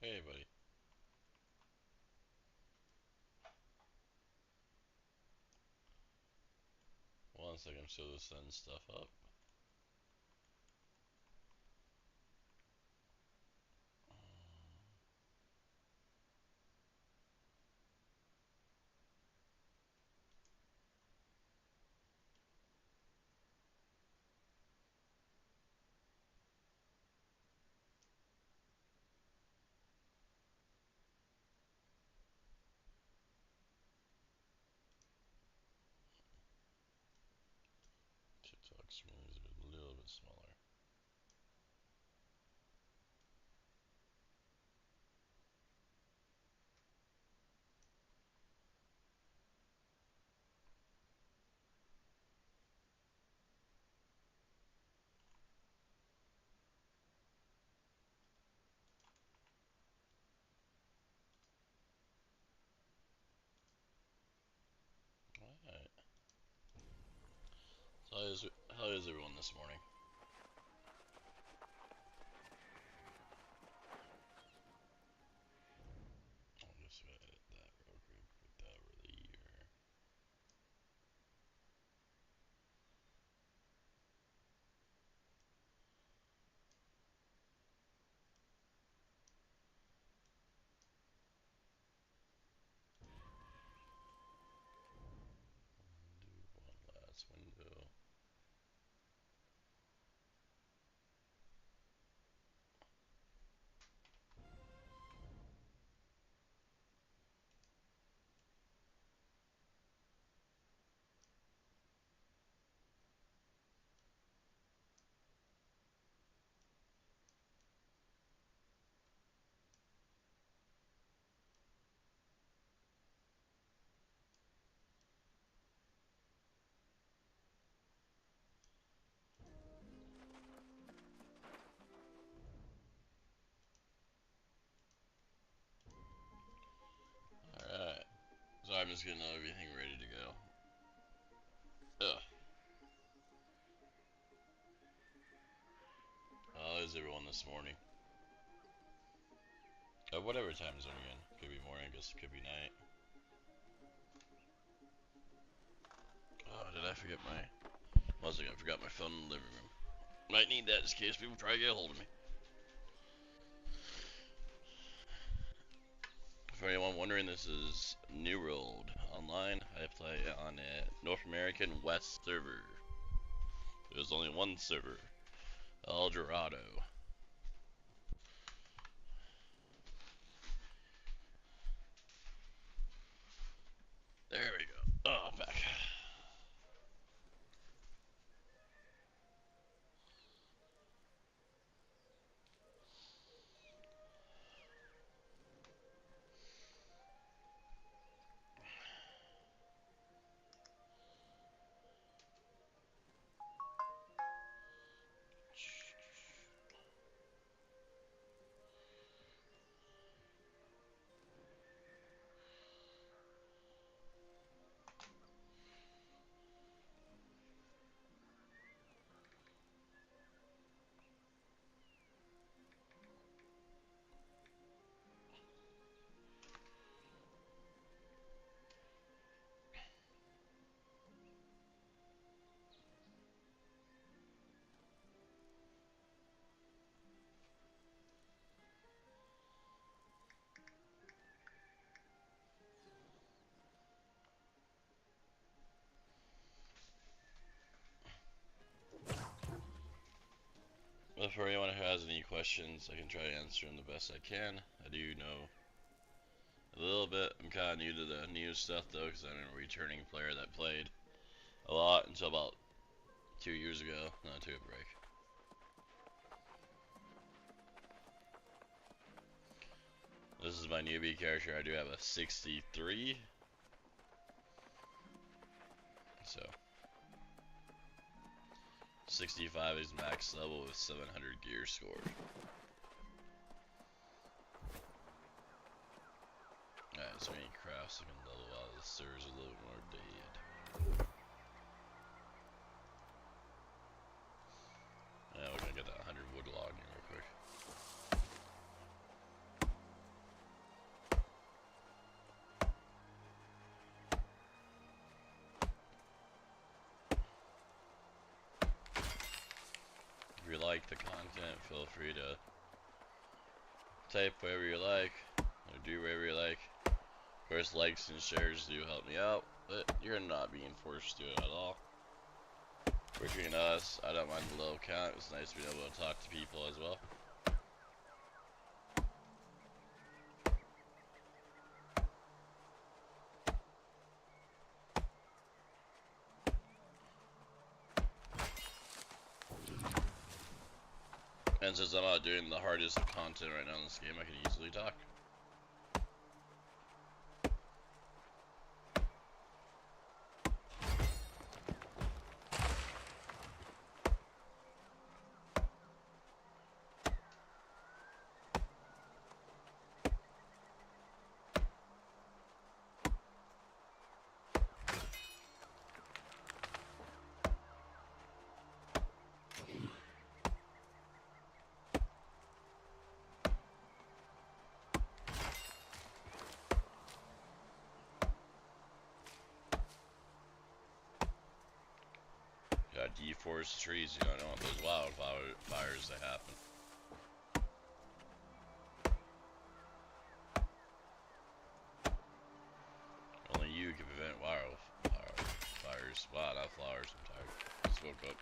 Hey, buddy. 1 second, I'm still setting stuff up. TikTok screen is a little bit smaller. Alright. So how is everyone this morning? I'll just edit that real quick. Put that over there. Do one last window. Alright. So I'm just getting everything ready to go. Ugh. How is everyone this morning? Whatever time zone again. Could be morning, I guess it could be night. Oh, did I forget my... One second, I forgot my phone in the living room. Might need that just in case people try to get a hold of me. For anyone wondering, this is New World Online. I play on a North American West server. There's only one server, El Dorado. There we go. Oh, I'm back. Well, for anyone who has any questions, I can try to answer them the best I can. I do know a little bit. I'm kind of new to the news stuff though, because I'm a returning player that played a lot until about 2 years ago. Then I took a break. This is my newbie character. I do have a 63. So 65 is max level with 700 gear scored. Alright, so any crafts I can level out of the servers a little more dead. Now we're gonna get that 100 wood logging real quick. you like the content, feel free to type whatever you like, or do whatever you like. Of course, likes and shares do help me out, but you're not being forced to do it at all. Between us, I don't mind the low count. It's nice to be able to talk to people as well. And since I'm not doing the hardest of content right now in this game, I can easily talk. Got deforest trees, you don't want those wildfires to happen. Only you can prevent wildfires. Wow, not flowers, I'm tired. Just woke up.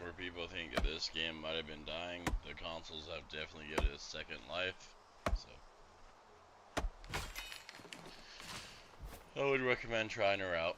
Where people think that this game might have been dying, the consoles have definitely given it a second life. So I would recommend trying her out.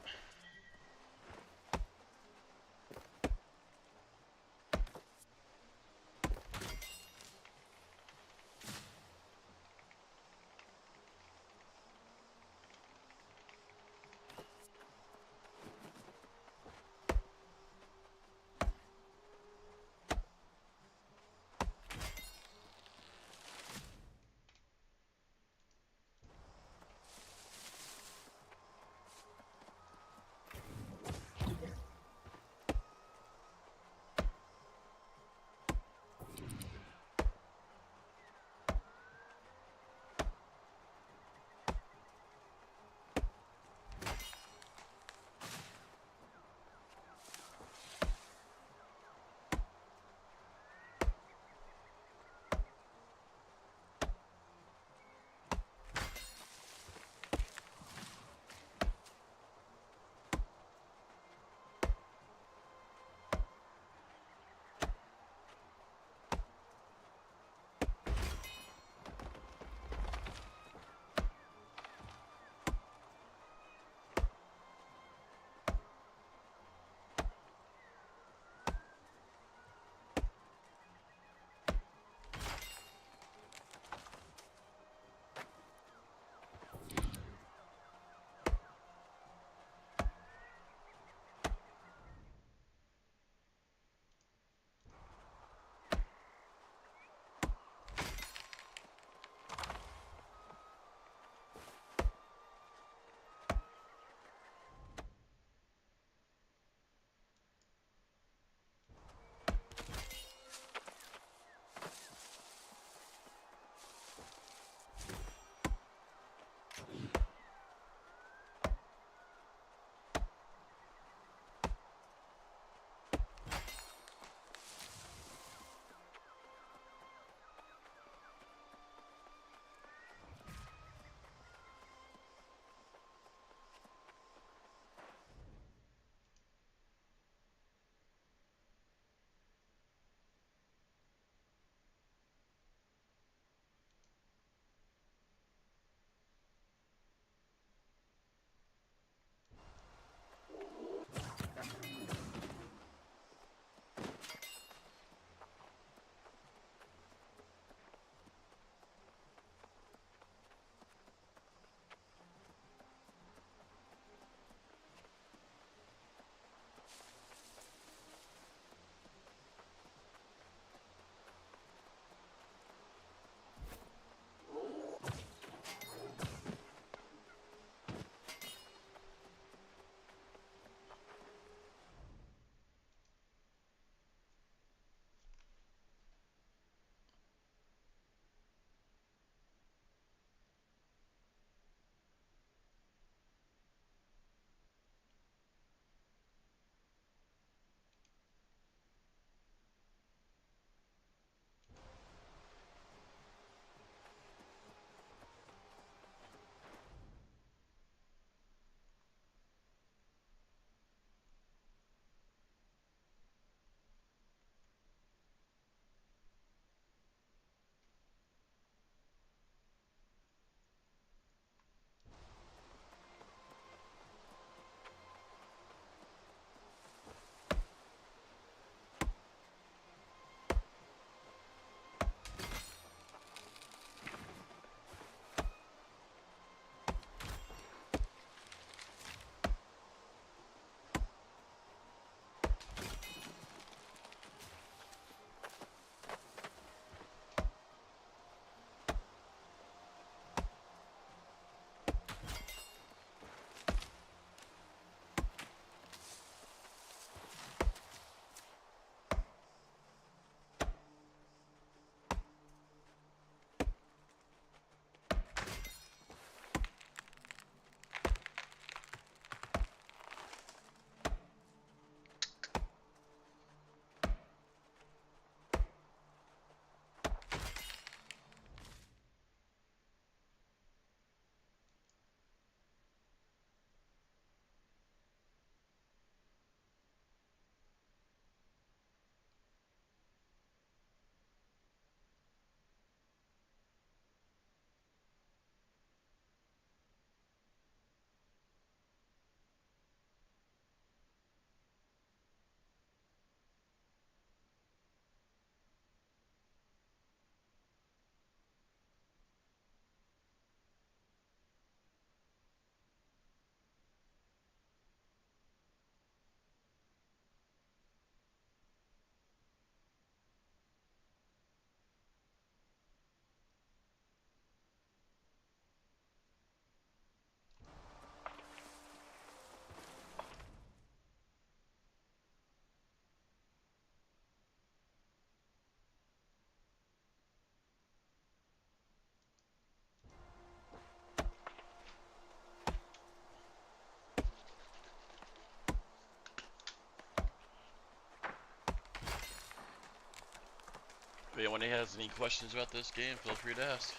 anyone has any questions about this game, feel free to ask.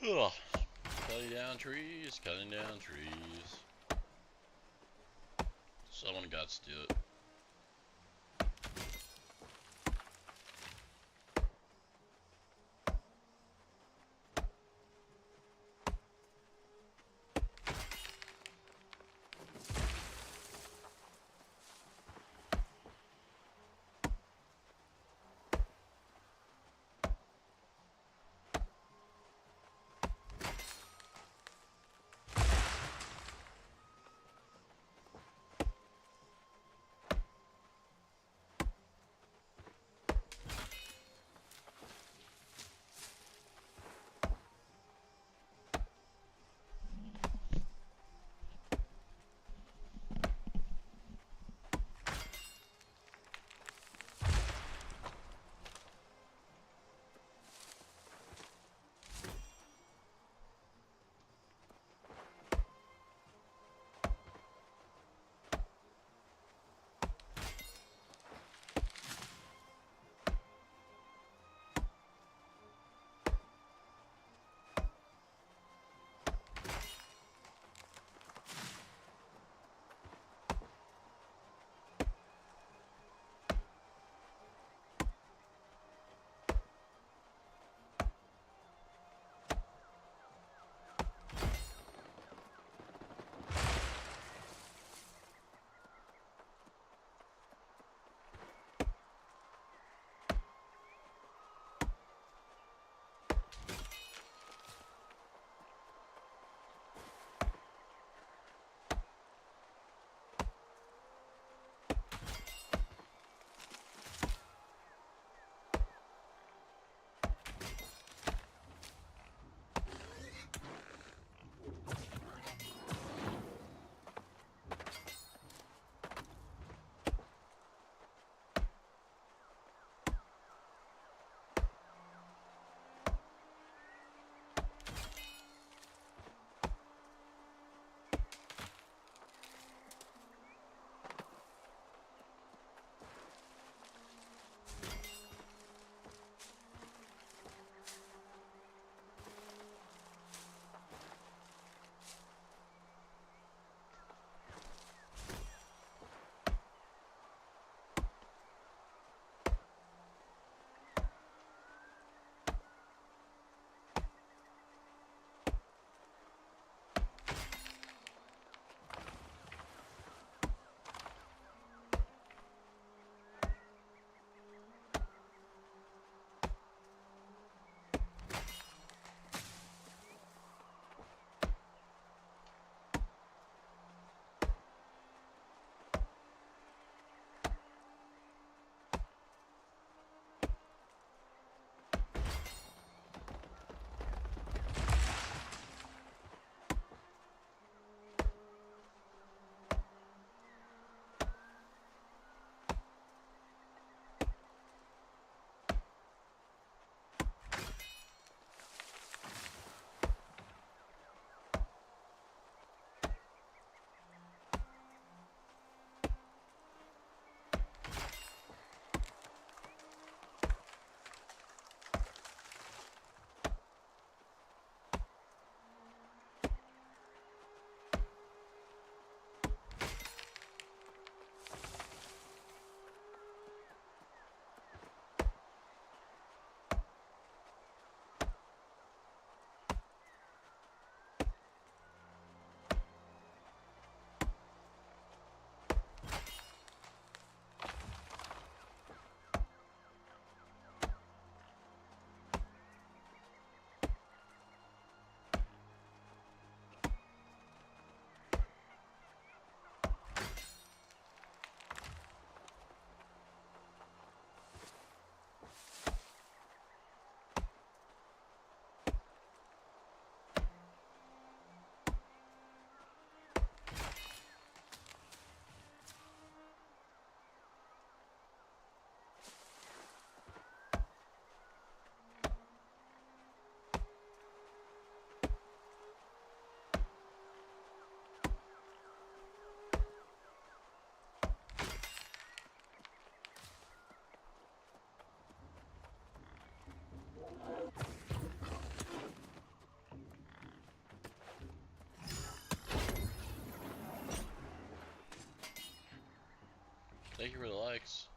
Ugh. Cutting down trees, cutting down trees. Someone got to do it. Thank you for the likes.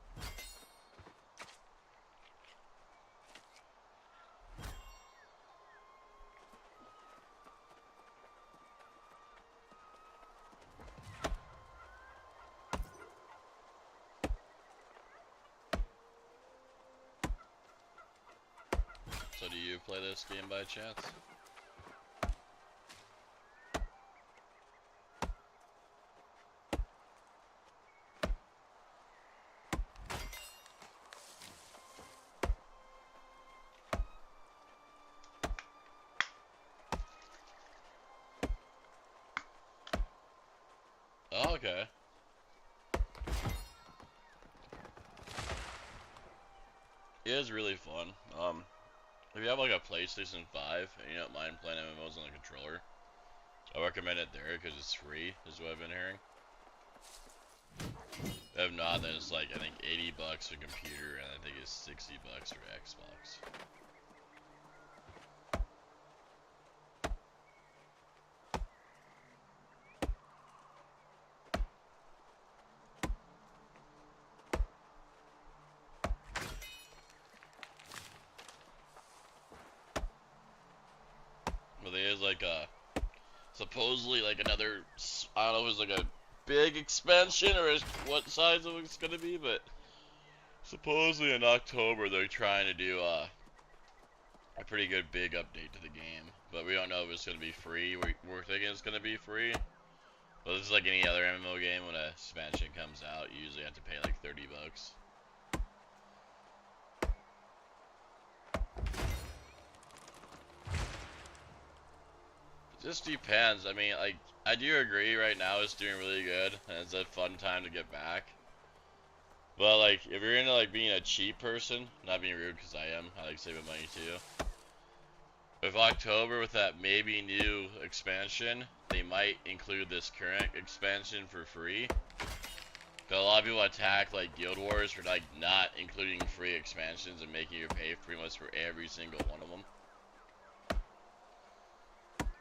So do you play this game by chance? Oh, okay. It is really fun. If you have like a PlayStation 5 and you don't mind playing MMOs on the controller, I recommend it there because it's free, is what I've been hearing. If not, then it's like, I think $80 for computer, and I think it's $60 for Xbox. But there is like a, supposedly like another, I don't know if it's like a big expansion or what size of it's gonna be, but supposedly in October they're trying to do a pretty good big update to the game. But we don't know if it's gonna be free. We're thinking it's gonna be free. But this is like any other MMO game. When a expansion comes out, you usually have to pay like $30. It just depends. I mean, like, I do agree right now it's doing really good, and it's a fun time to get back. But like, if you're into like being a cheap person, not being rude because I am, I like saving money too. With October, with that maybe new expansion, they might include this current expansion for free. But a lot of people attack like Guild Wars for like not including free expansions and making you pay pretty much for every single one of them.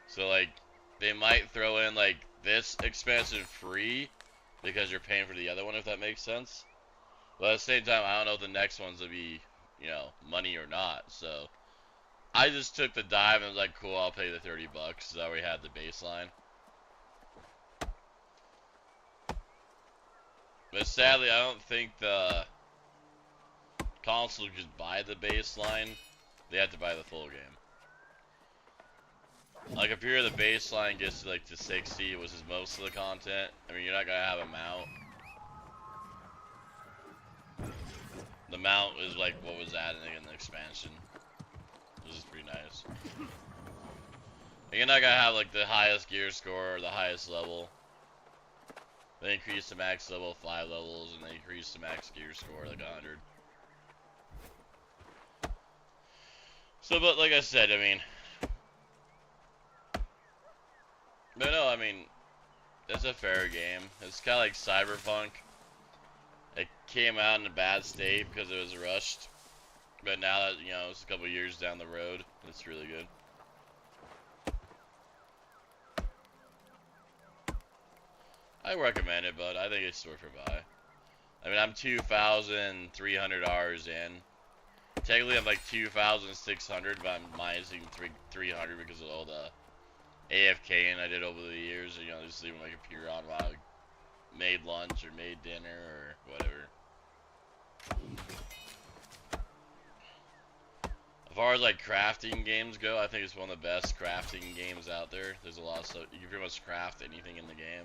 So like, they might throw in like this expansion free because you're paying for the other one, if that makes sense. But at the same time, I don't know if the next ones will be, you know, money or not. So I just took the dive and was like, cool, I'll pay the $30 because I already had the baseline. But sadly, I don't think the console can just buy the baseline. They have to buy the full game. Like, if you're the baseline gets to like to 60, which is most of the content, I mean, you're not gonna have a mount. The mount is like what was added in the expansion. This is pretty nice. And you're not gonna have like the highest gear score or the highest level. They increase the max level 5 levels, and they increase the max gear score like 100. So, but like I said, I mean, but no, I mean, it's a fair game. It's kind of like Cyberpunk. It came out in a bad state because it was rushed, but now that, you know, it's a couple years down the road, it's really good. I recommend it, but I think it's worth a buy. I mean, I'm 2,300 hours in. Technically, I'm like 2,600, but I'm minusing 300 because of all the AFKing I did over the years. You know, just leaving my computer on while I made lunch or made dinner or whatever. As far as like crafting games go, I think it's one of the best crafting games out there. There's a lot of stuff. You can pretty much craft anything in the game.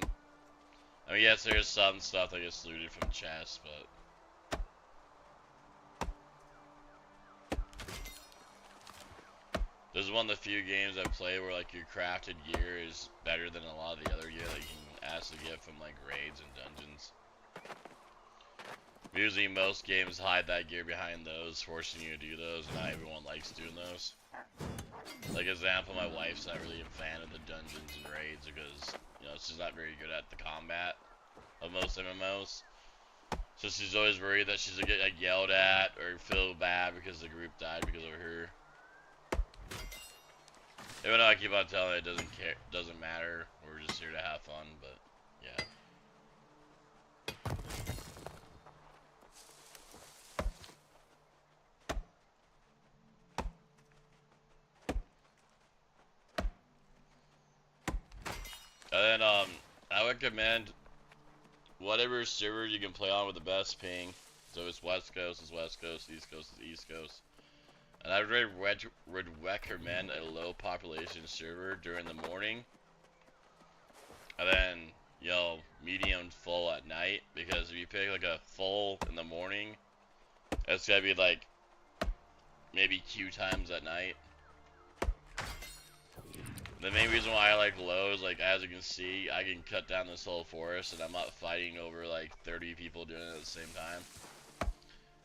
I mean, yes, there's some stuff that gets looted from chests, but this is one of the few games I play where like your crafted gear is better than a lot of the other gear that you can actually get from like raids and dungeons. Usually most games hide that gear behind those, forcing you to do those, and not everyone likes doing those. Like example, my wife's not really a fan of the dungeons and raids because, you know, she's not very good at the combat of most MMOs. So she's always worried that she's gonna get like yelled at or feel bad because the group died because of her. Even though I keep on telling it doesn't matter. We're just here to have fun, but yeah. And then I recommend whatever server you can play on with the best ping. So if it's West Coast, it's West Coast, East Coast, is East Coast. And I would recommend a low population server during the morning. And then, medium full at night. Because if you pick like a full in the morning, it's gotta be like maybe queue times at night. The main reason why I like low is, like, as you can see, I can cut down this whole forest and I'm not fighting over like 30 people doing it at the same time.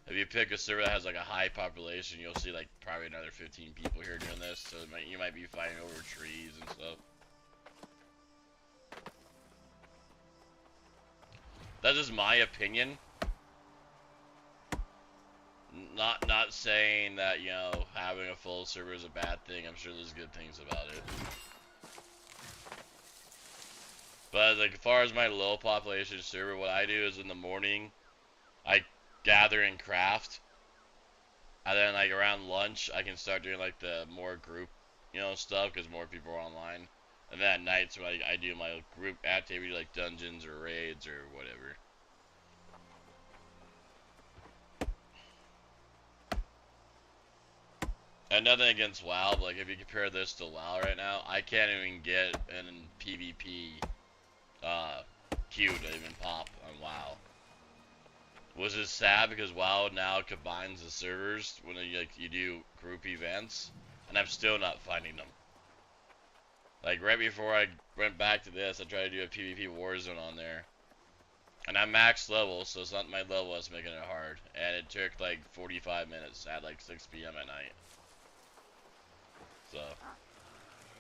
If you pick a server that has like a high population, you'll see like probably another 15 people here doing this, so you might be fighting over trees and stuff. That's just my opinion. Not saying that, having a full server is a bad thing. I'm sure there's good things about it. But like, as far as my low population server, what I do is in the morning, I gather and craft. And then like around lunch, I can start doing like the more group, stuff because more people are online. And then at night, so I do my group activity like dungeons or raids or whatever. And nothing against WoW, but like if you compare this to WoW right now, I can't even get in PvP queue to even pop on WoW. Which is sad because WoW now combines the servers when you do group events, and I'm still not finding them. Like right before I went back to this, I tried to do a PvP Warzone on there. And I'm max level, so it's not my level that's making it hard. And it took like 45 minutes at like 6 p.m. at night. So,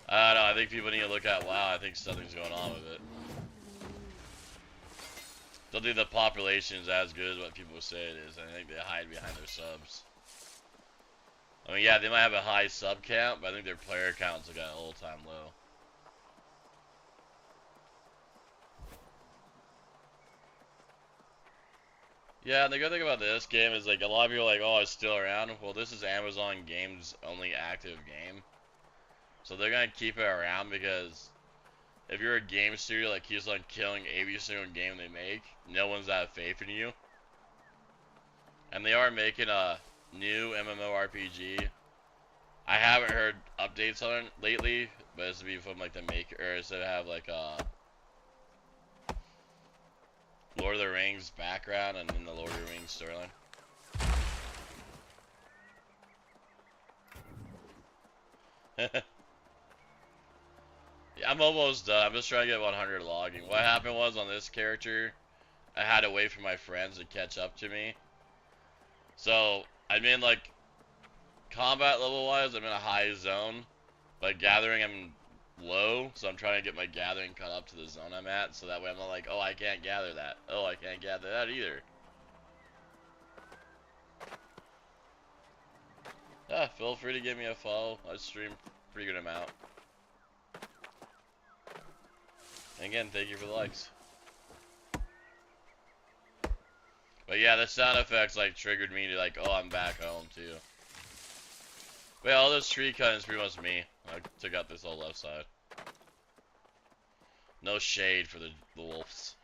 I don't know, I think people need to look at WoW. I think something's going on with it. Don't think the population is as good as what people say it is. I think they hide behind their subs. I mean, yeah, they might have a high sub count, but I think their player counts are at an all-time low. Yeah, and the good thing about this game is, like, a lot of people are like, oh, it's still around. Well, this is Amazon Games' only active game. So they're gonna keep it around because if you're a game studio that keeps on killing every single game they make, no one's that faith in you. And they are making a new MMORPG. I haven't heard updates on it lately, but it's to be from like the maker, or it's to have like Lord of the Rings background and then the Lord of the Rings storyline. Yeah, I'm almost done. I'm just trying to get 100 logging. What happened was on this character, I had to wait for my friends to catch up to me. So, I'm in like, combat level wise, I'm in a high zone. But gathering, I'm low. So I'm trying to get my gathering cut up to the zone I'm at. So that way I'm not like, oh, I can't gather that. Oh, I can't gather that either. Yeah, feel free to give me a follow. I stream a pretty good amount. And again, thank you for the likes. But yeah, the sound effects like triggered me to like, oh, I'm back home too. But yeah, all this tree cutting is pretty much me. I took out this whole left side. No shade for the wolves.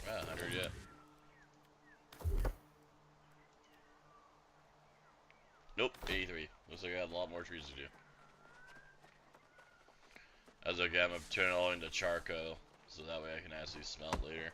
Ah, 100 yet. Nope, 83. Looks like I had a lot more trees to do. That's okay, I'm gonna turn it all into charcoal, so that way I can actually smell it later.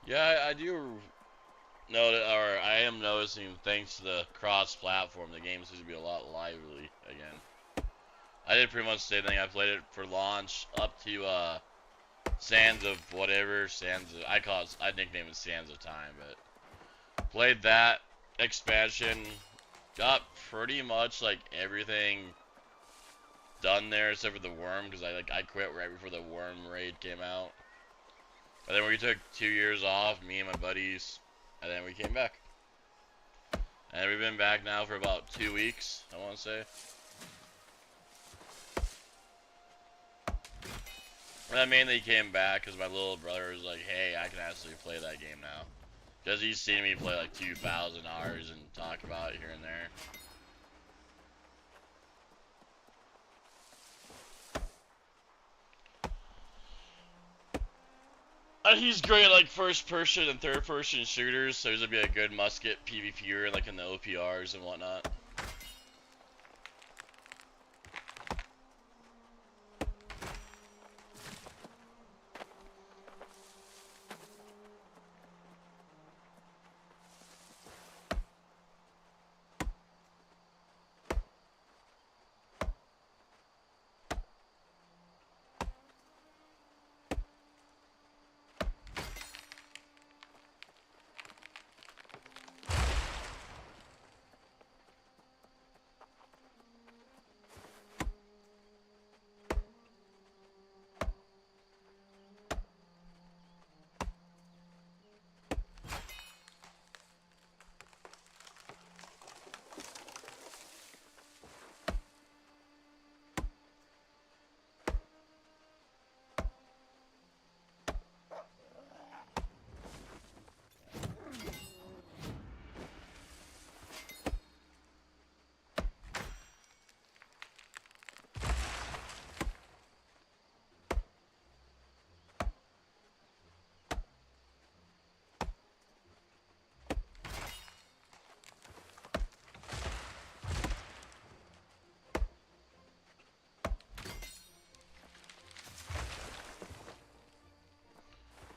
Yeah, I do know that, or I am noticing, thanks to the cross-platform, the game seems to be a lot lively again. I did pretty much the same thing. I played it for launch up to Sands of whatever, I nickname it Sands of Time, but played that expansion, got pretty much like everything done there except for the worm, because I quit right before the worm raid came out. And then we took 2 years off, me and my buddies, and then we came back. And we've been back now for about 2 weeks, I want to say. And I mainly came back because my little brother was like, hey, I can actually play that game now. Because he's seen me play like 2,000 hours and talk about it here and there. He's great at like first person and third person shooters, so he's gonna be a good musket PvPer like in the OPRs and whatnot.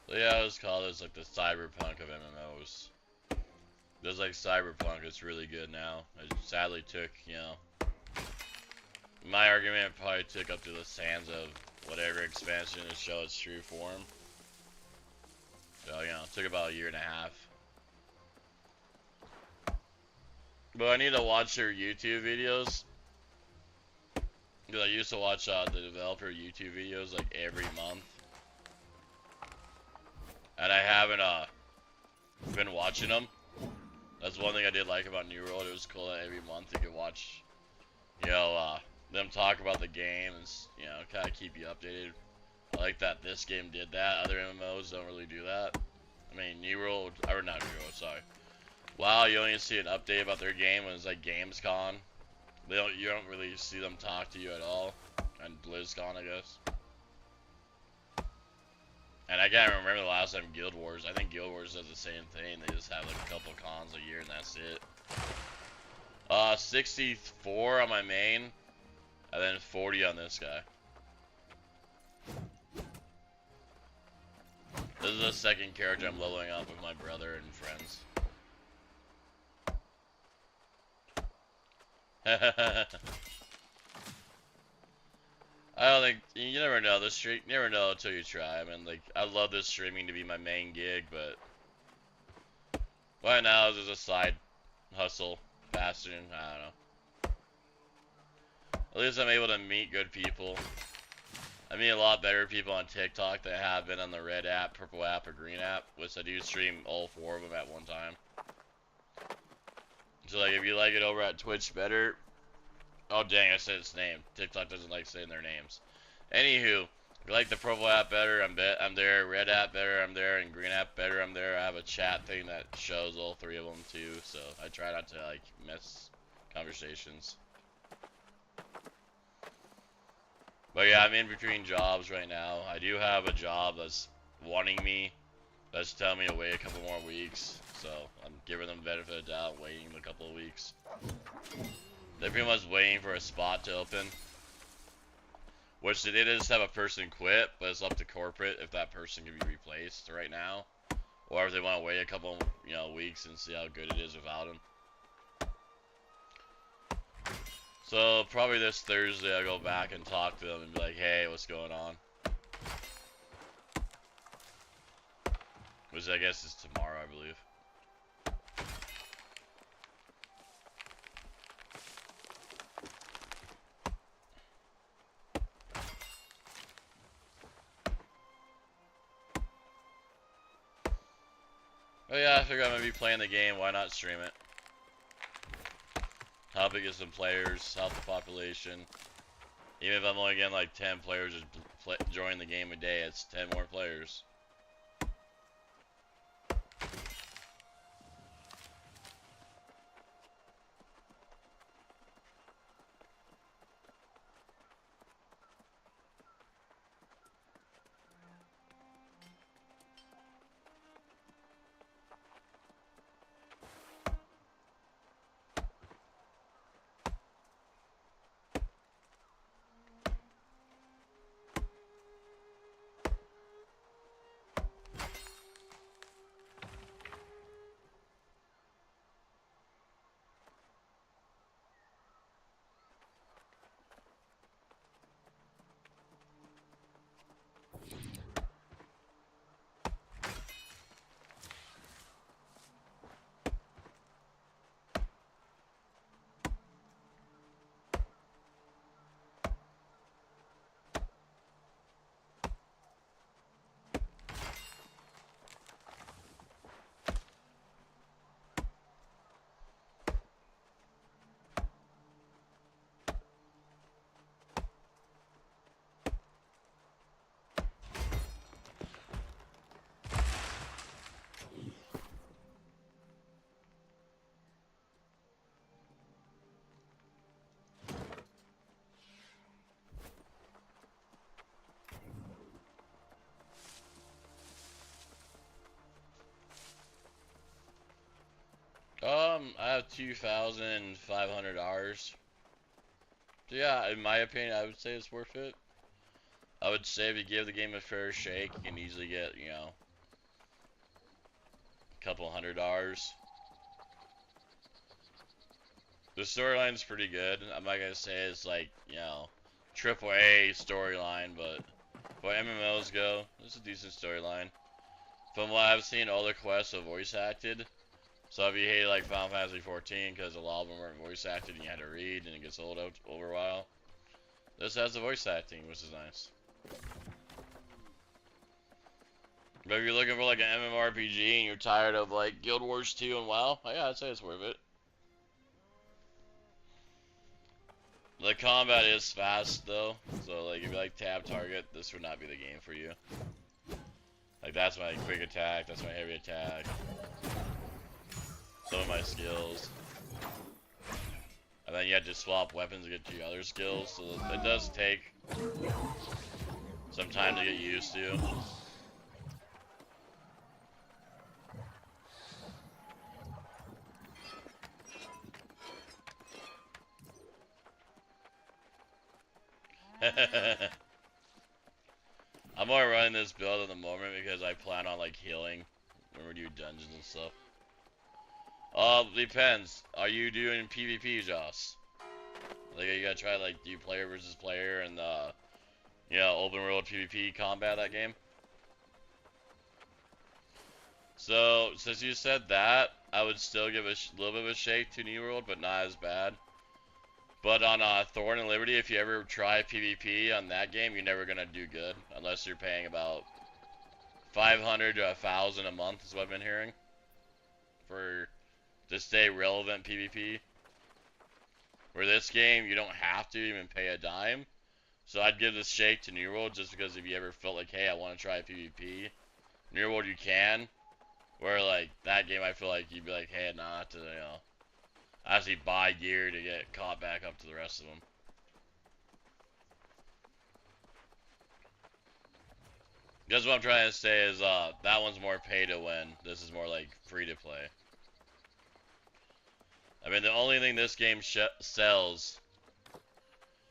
So yeah, I was called as like the cyberpunk of MMOs. Just like cyberpunk, it's really good now. I sadly took, my argument probably took up to the sands of whatever expansion to show its true form. So, it took about a year and a half. But I need to watch their YouTube videos. Because I used to watch the developer YouTube videos like every month. And I haven't been watching them. That's one thing I did like about New World. It was cool that every month you could watch, them talk about the game and, kind of keep you updated. I like that this game did that. Other MMOs don't really do that. I mean, New World, or not New World, sorry. WoW, you only see an update about their game when it's like Gamescom. You don't really see them talk to you at all. And BlizzCon, I guess. And I can't remember the last time Guild Wars. I think Guild Wars does the same thing. They just have like a couple cons a year and that's it. 64 on my main, and then 40 on this guy. This is the second character I'm leveling up with my brother and friends. I don't think, you never know, you never know until you try. I mean, like, I love this streaming to be my main gig, but right now it's just a side hustle, passion, I don't know. At least I'm able to meet good people. I meet a lot better people on TikTok than I have been on the red app, purple app, or green app, which I do stream all 4 of them at one time. So, like, if you like it over at Twitch better, oh dang, I said its name. TikTok doesn't like saying their names. Anywho, if you like the purple app better, I'm there. Red app better, I'm there. And green app better, I'm there. I have a chat thing that shows all 3 of them too, so I try not to like miss conversations. But yeah, I'm in between jobs right now. I do have a job that's wanting me, that's telling me to wait a couple more weeks. So I'm giving them benefit of the doubt, waiting a couple of weeks. They're pretty much waiting for a spot to open. Which they did just have a person quit, but it's up to corporate if that person can be replaced right now. or if they want to wait a couple, weeks and see how good it is without him. So probably this Thursday I'll go back and talk to them and be like, hey, what's going on? Which I guess is tomorrow, I believe. Oh yeah, I figure I'm gonna be playing the game, why not stream it? Help it get some players, help the population. Even if I'm only getting like 10 players just join the game a day, it's 10 more players. I have 2,500 hours. So yeah, in my opinion, I would say it's worth it. I would say if you give the game a fair shake, you can easily get, a couple $100. The storyline's pretty good. I'm not gonna say it's like, triple A storyline, but for MMOs go, it's a decent storyline. From what I've seen, all the quests are voice acted. So if you hate like Final Fantasy 14 because a lot of them weren't voice acted and you had to read and it gets old over a while, this has the voice acting, which is nice. But if you're looking for like an MMORPG and you're tired of like Guild Wars 2 and WoW, yeah, I'd say it's worth it. The combat is fast though, so like if you like tab target, this would not be the game for you. Like that's my quick attack, that's my heavy attack. Some of my skills. And then you have to swap weapons to get to your other skills, so it does take some time to get used to. I'm more running this build at the moment because I plan on like healing when we do dungeons and stuff. Depends. Are you doing PvP, Joss? Like, you gotta try like do player versus player and open world PvP combat that game. So since you said that, I would still give a little bit of a shake to New World, but not as bad. But on Thorn and Liberty, if you ever try PvP on that game, you're never gonna do good unless you're paying about 500 to 1,000 a month, is what I've been hearing, for to stay relevant PvP. For this game, you don't have to even pay a dime. So I'd give this shake to New World just because if you ever felt like, hey, I want to try PvP, New World you can. Where like that game, I feel like you'd be like, hey, nah, to actually buy gear to get caught back up to the rest of them. Because what I'm trying to say is that one's more pay to win. This is more like free to play. I mean, the only thing this game sells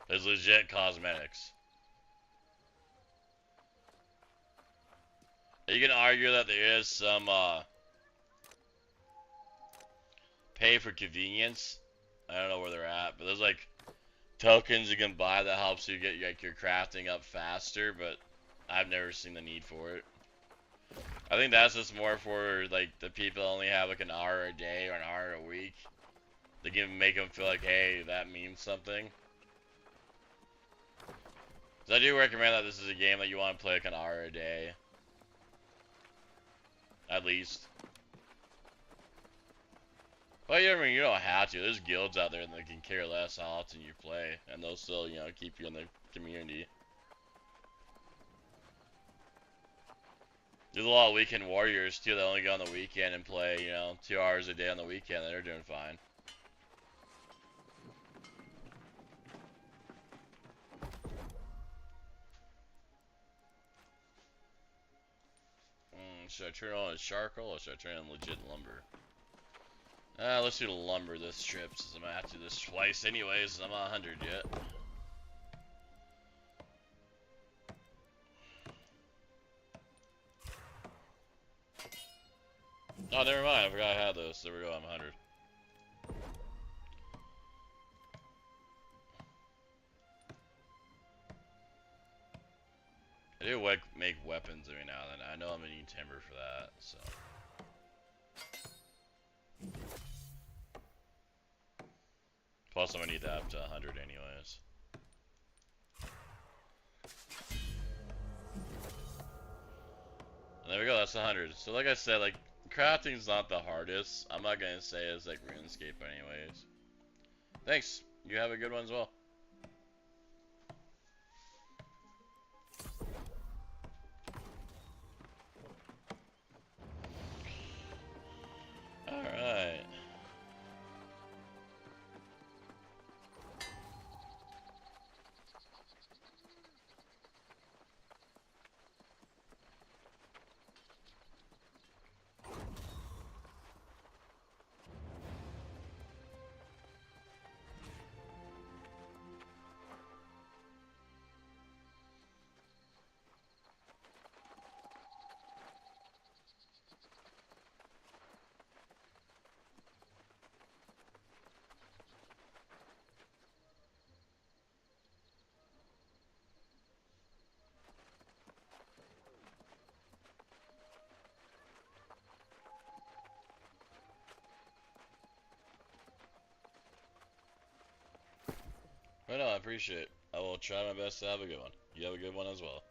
is legit cosmetics. You can argue that there is some pay for convenience. I don't know where they're at, but there's like tokens you can buy that helps you get like your crafting up faster, but I've never seen the need for it. I think that's just more for like the people that only have like an hour a day or an hour a week. They can make them feel like, hey, that means something. So I do recommend that this is a game that you want to play like an hour a day. At least. But I mean, you don't have to. There's guilds out there that can care less how often you play. And they'll still, you know, keep you in the community. There's a lot of weekend warriors too that only go on the weekend and play, you know, 2 hours a day on the weekend, and they're doing fine. Should I turn on a charcoal or should I turn on legit lumber? Let's do lumber this trip since I'm gonna have to do this twice anyways, and I'm not 100 yet. Oh, never mind. I forgot I had those. There we go. I'm 100. I do make weapons every now and then. I know I'm gonna need timber for that, so. Plus, I'm gonna need that up to 100 anyways. And there we go. That's 100. So, like I said, like crafting's not the hardest. I'm not gonna say it's like RuneScape anyways. Thanks. You have a good one as well. Alright. Well, no, I appreciate it. I will try my best to have a good one. You have a good one as well.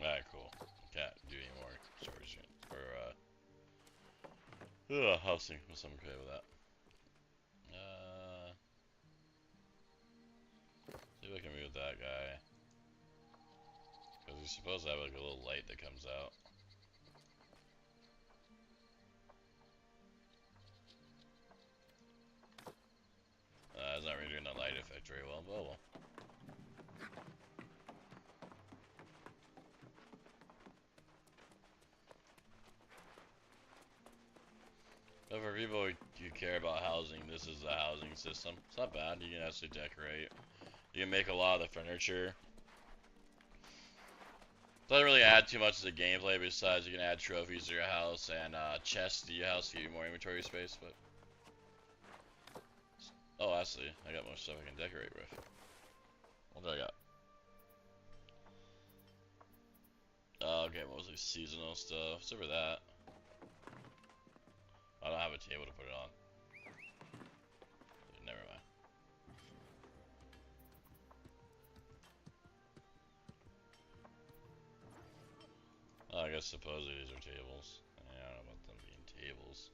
Alright, cool. Can't do any more storage or housing. So I'm okay with that. See if I can move that guy. Because he's supposed to have like a little light that comes out. It's not really doing the light effect very well, but oh well. But for people who care about housing, this is the housing system. It's not bad. You can actually decorate. You can make a lot of the furniture. Doesn't really add too much to the gameplay besides you can add trophies to your house and chests to your house to give you more inventory space. But oh, actually, I got more stuff I can decorate with. What do I got? Okay, mostly seasonal stuff. Except for that, I don't have a table to put it on. Never mind. Oh, I guess supposedly these are tables. I don't know about them being tables.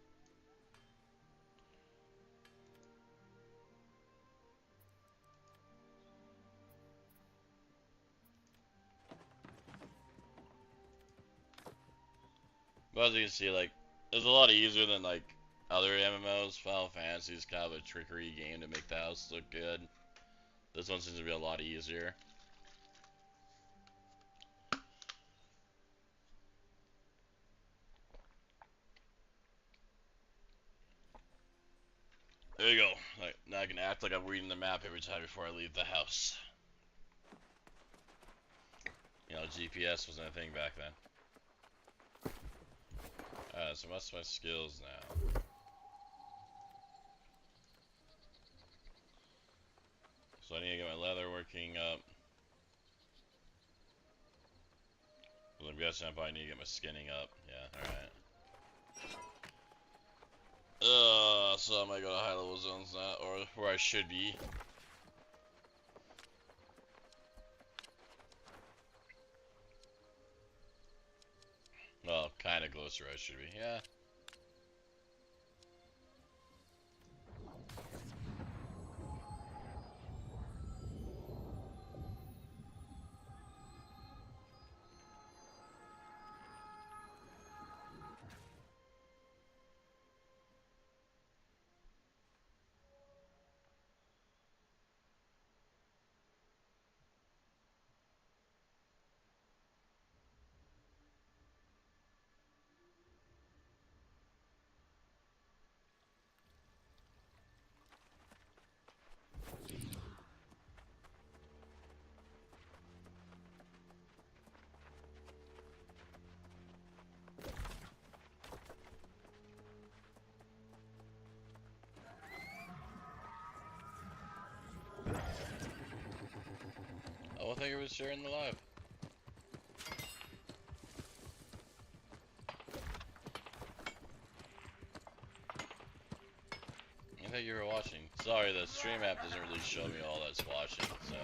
But as you can see, like, it's a lot easier than like other MMOs. Final Fantasy is kind of a trickery game to make the house look good. This one seems to be a lot easier. There you go. Like, now I can act like I'm reading the map every time before I leave the house. You know, GPS wasn't a thing back then. Alright, so what's my skills now? So I need to get my leather working up. Well, I'm guessing I probably need to get my skinning up. Yeah, alright. So I might go to high level zones now, or where I should be. Well, kinda closer I should be, yeah. Oh, I think it was sharing the live. I think you were watching. Sorry, the stream app doesn't really show me all that's watching, so.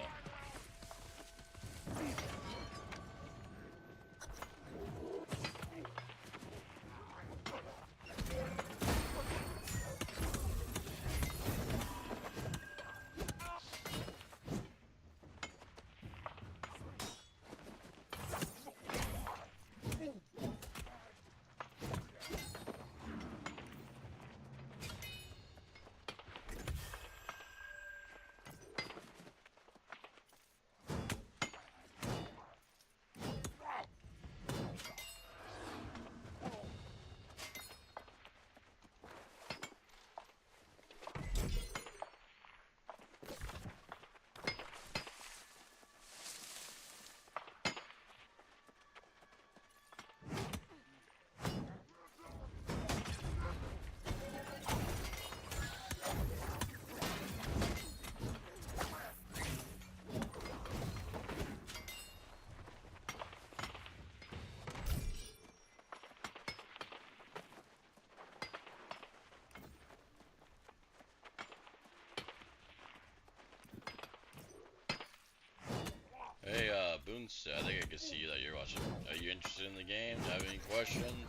So I think I can see that you're watching. Are you interested in the game? Do you have any questions?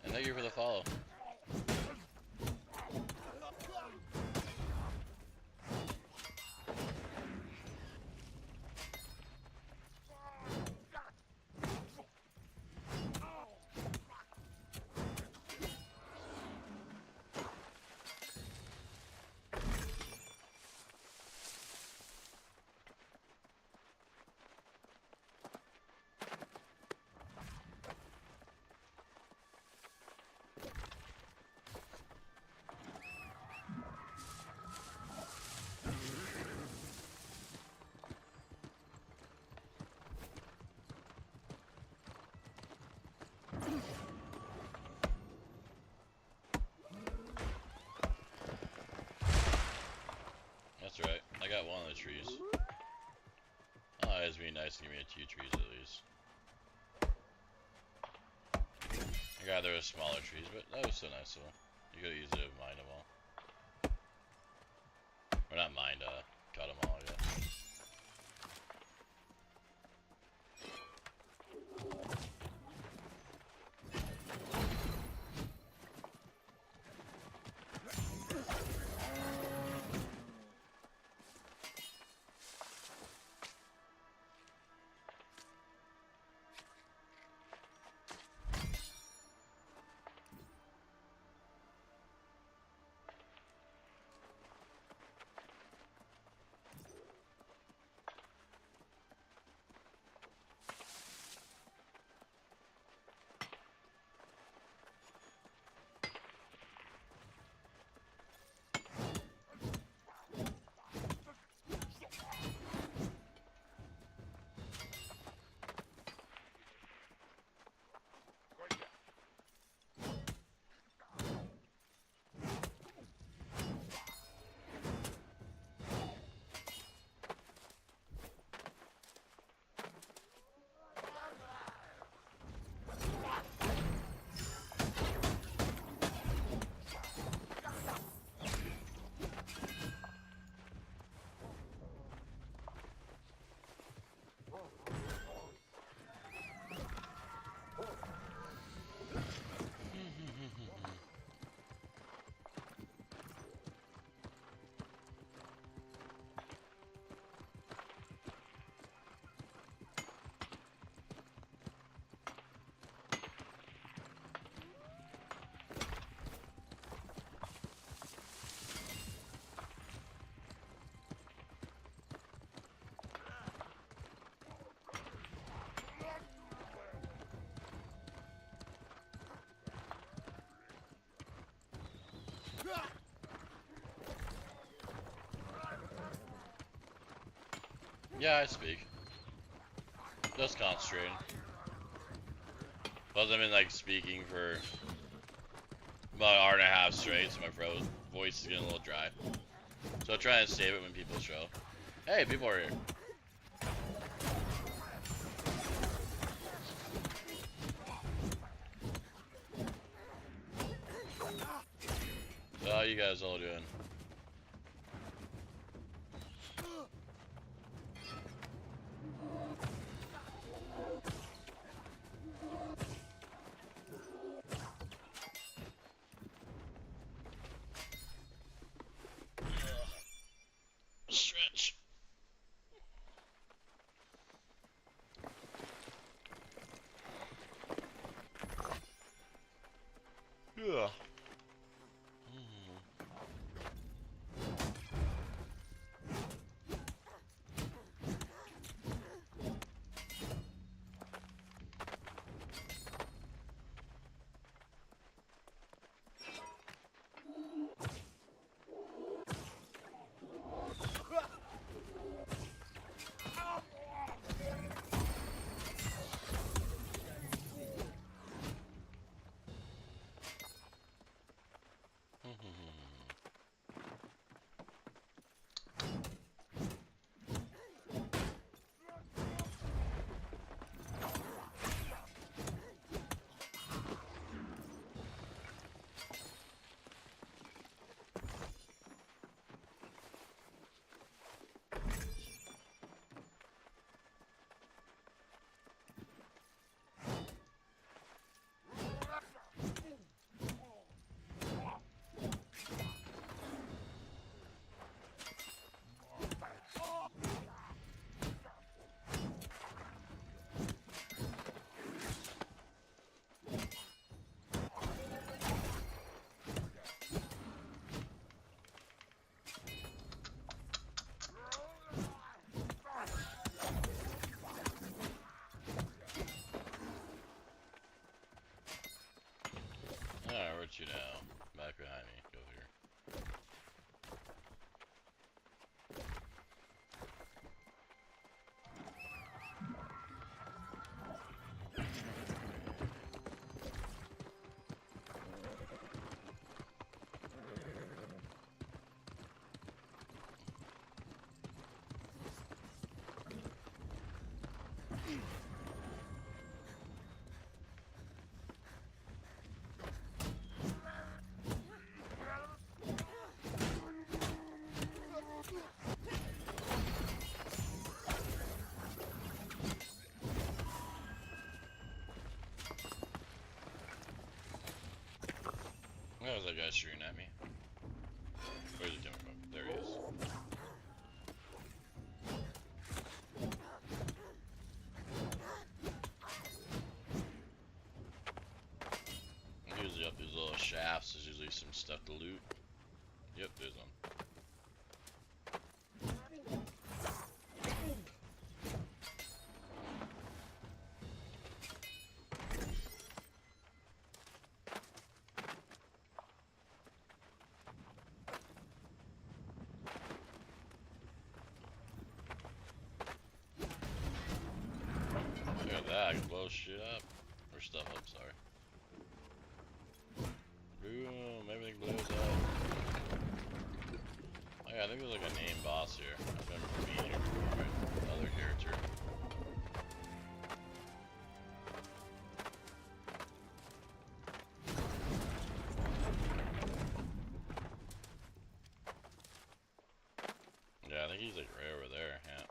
And thank you for the follow. That's right. I got one of the trees. Oh, it's be nice to give me a 2 trees at least. I got there were smaller trees, but that was so nice of them. You could have easily have mined them all. Or not mined, cut them all, I guess. Yeah, I speak. Just concentrating. Plus, I've been like speaking for about an hour and a half straight, so my voice is getting a little dry. So I'll try and save it when people show. Hey, people are here. So how you guys all doing? Stretch. Yeah. other guy shooting at me. Where's he coming from? There he is. Usually up these little shafts, there's usually some stuff to loot. Yep, there's one. Look at that, I can blow shit up. Or stuff up, sorry. Boom, everything blows up. Oh yeah, I think there's like a named boss here. I remember being here before, right? Other character. Yeah, I think he's like right over there, yeah.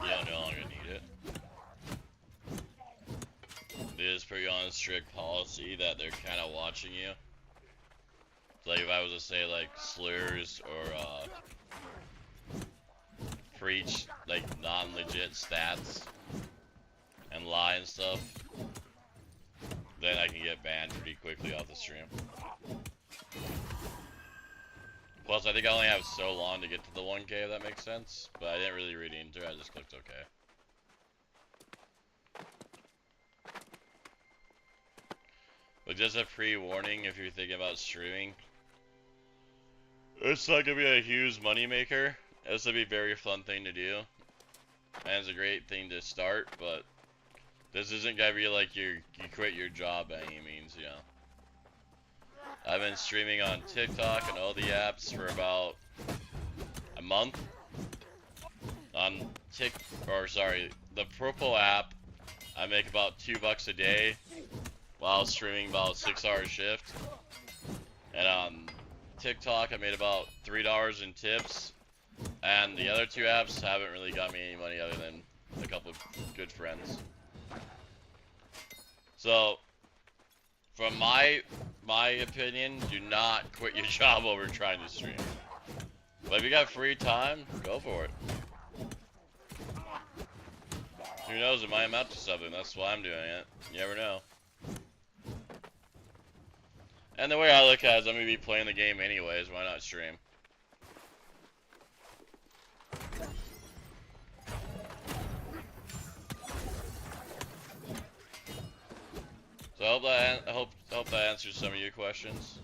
Yeah, no longer need it. It is pretty on strict policy that they're kind of watching you. Like if I was to say like slurs or preach like non-legit stats and lie and stuff, then I can get banned pretty quickly off the stream. Plus, I think I only have so long to get to the 1K, if that makes sense. But I didn't really read into it, I just clicked OK. But just a pre-warning if you're thinking about streaming. It's not gonna be a huge money maker. This would be a very fun thing to do. And it's a great thing to start, but this isn't gonna be like you quit your job by any means, you know. I've been streaming on TikTok and all the apps for about a month. On the Purple app, I make about $2 a day while streaming about a 6-hour shift. And on TikTok, I made about $3 in tips. And the other two apps haven't really got me any money other than a couple of good friends. So, from my opinion, do not quit your job over trying to stream. But if you got free time, go for it. Who knows, it might amount to something. That's why I'm doing it. You never know. And the way I look at it is I'm going to be playing the game anyways. Why not stream? So I hope that answers some of your questions.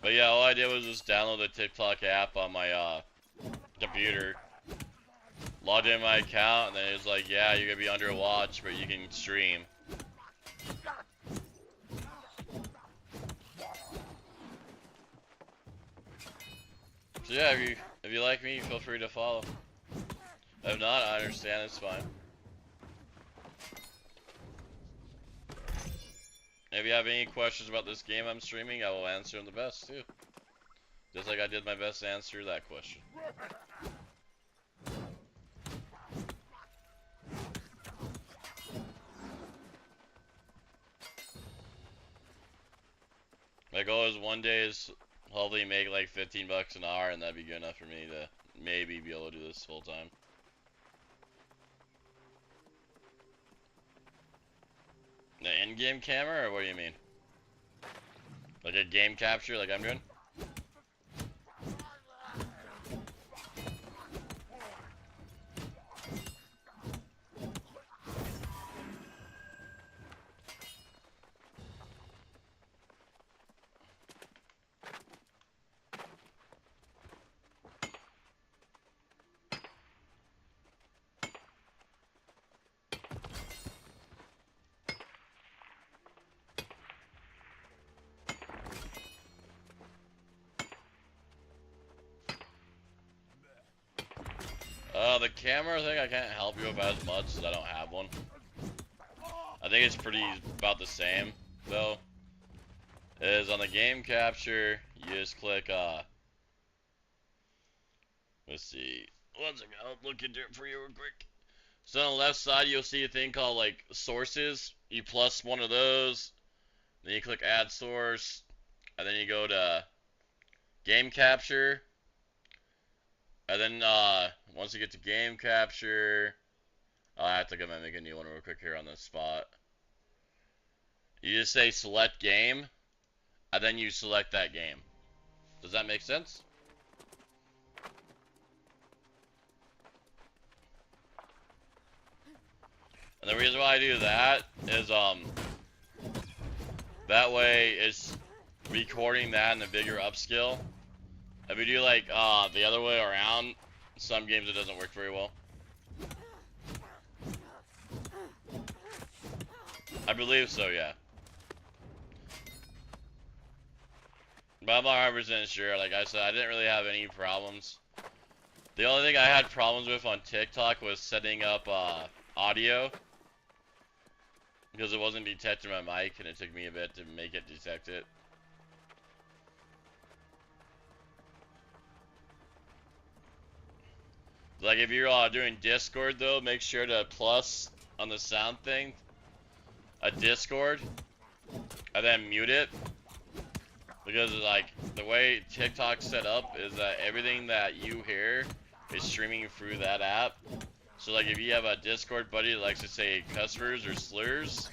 But yeah, all I did was just download the TikTok app on my computer. Logged in my account, and then it was like, yeah, you're gonna be under watch, but you can stream. So yeah, if you like me, feel free to follow. If not, I understand, it's fine. If you have any questions about this game I'm streaming, I will answer them the best too. Just like I did my best to answer that question. My goal is one day is hopefully make like $15 an hour, and that'd be good enough for me to maybe be able to do this full time. The in-game camera, or what do you mean? Like a game capture like I'm doing? The camera thing I can't help you with as much as I don't have one. I think it's pretty about the same, though. Is on the game capture, you just click, let's see. One second, I'll look into it for you real quick. So on the left side, you'll see a thing called, like, sources. You plus one of those, then you click add source, and then you go to game capture, and then, once you get to game capture, I have to go and make a new one real quick here on the spot. You just say select game, and then you select that game. Does that make sense? And the reason why I do that is, that way it's recording that in a bigger upscale. If you do like, the other way around, some games it doesn't work very well. I believe so, yeah. But I'm not 100% sure. Like I said, I didn't really have any problems. The only thing I had problems with on TikTok was setting up audio. Because it wasn't detecting my mic, and it took me a bit to make it detect it. Like if you're doing Discord though, make sure to plus on the sound thing a Discord, and then mute it. Because like the way TikTok's set up is that everything that you hear is streaming through that app. So like if you have a Discord buddy that likes to say cuss words or slurs,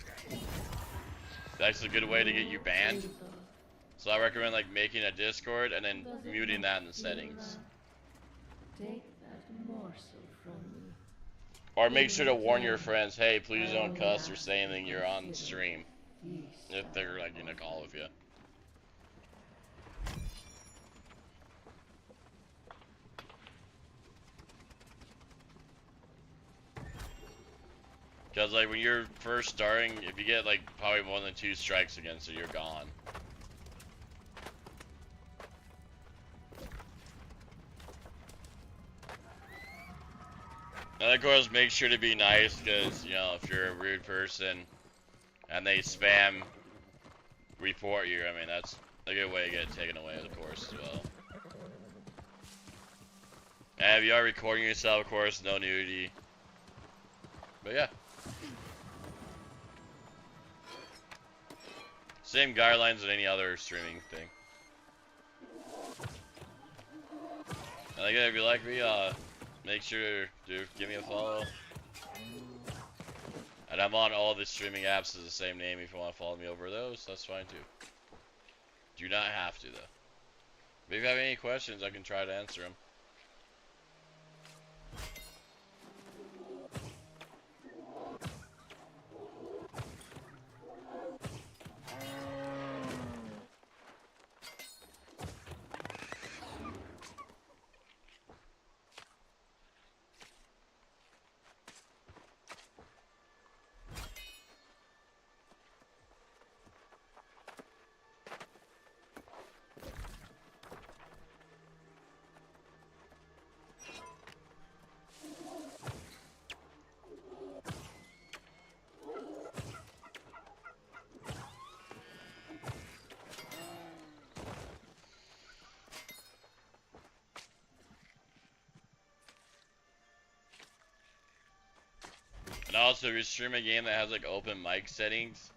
that's a good way to get you banned. So I recommend like making a Discord and then muting that in the settings. Or make sure to warn your friends, hey, please don't cuss or say anything, you're on stream. If they're like in a call with you. Because like when you're first starting, if you get like probably more than 2 strikes against it, you're gone. And of course, make sure to be nice, because you know if you're a rude person and they spam report you, I mean that's a good way to get it taken away, of course, as well. And if you are recording yourself, of course, no nudity. But yeah. Same guidelines as any other streaming thing. And again, if you like me, make sure to give me a follow. And I'm on all the streaming apps as the same name. If you want to follow me over those, that's fine too. Do not have to though. But if you have any questions, I can try to answer them. And also, if you stream a game that has like open mic settings,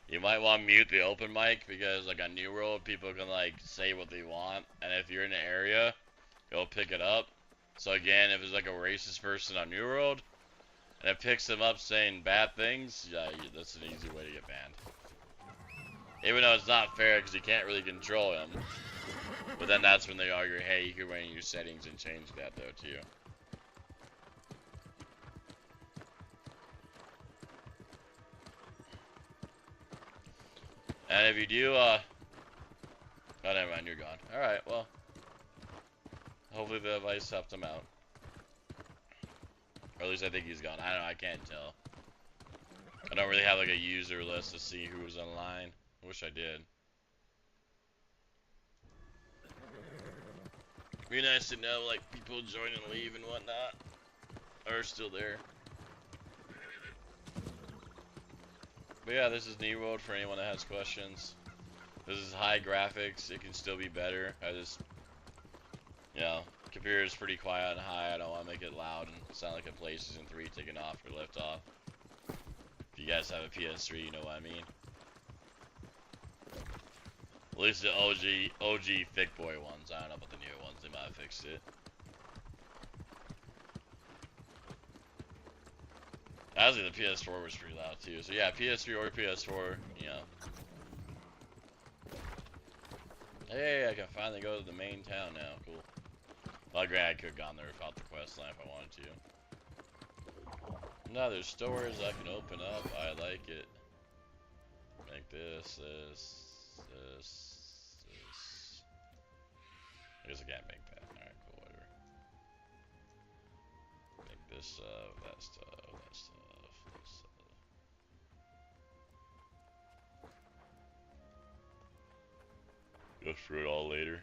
you might want to mute the open mic, because like on New World, people can like say what they want, and if you're in an area, it'll pick it up. So again, if it's like a racist person on New World, and it picks them up saying bad things, yeah, that's an easy way to get banned. Even though it's not fair, because you can't really control them. But then that's when they argue, hey, you can go in your settings and change that though too. And if you do, oh, never mind, you're gone. Alright, well. Hopefully the advice helped him out. Or at least I think he's gone. I don't know, I can't tell. I don't really have like a user list to see who was online. I wish I did. Be nice to know, like, people join and leave and whatnot. are still there. But yeah, this is New World for anyone that has questions. This is high graphics. It can still be better. I just, you know, computer is pretty quiet and high. I don't want to make it loud and sound like a PlayStation 3 taking off or lift off. If you guys have a PS3, you know what I mean. At least the OG thick boy ones. I don't know about the newer ones. They might have fixed it. Actually, the PS4 was pretty loud too. So yeah, PS3 or PS4, you know. Hey, I can finally go to the main town now. Cool. Well, granted, I could have gone there without the quest line if I wanted to. Now there's stores I can open up. I like it. Make this. I guess I can't make that. Alright, cool, whatever. Make this stuff, that stuff, that stuff, that stuff. Go through it all later.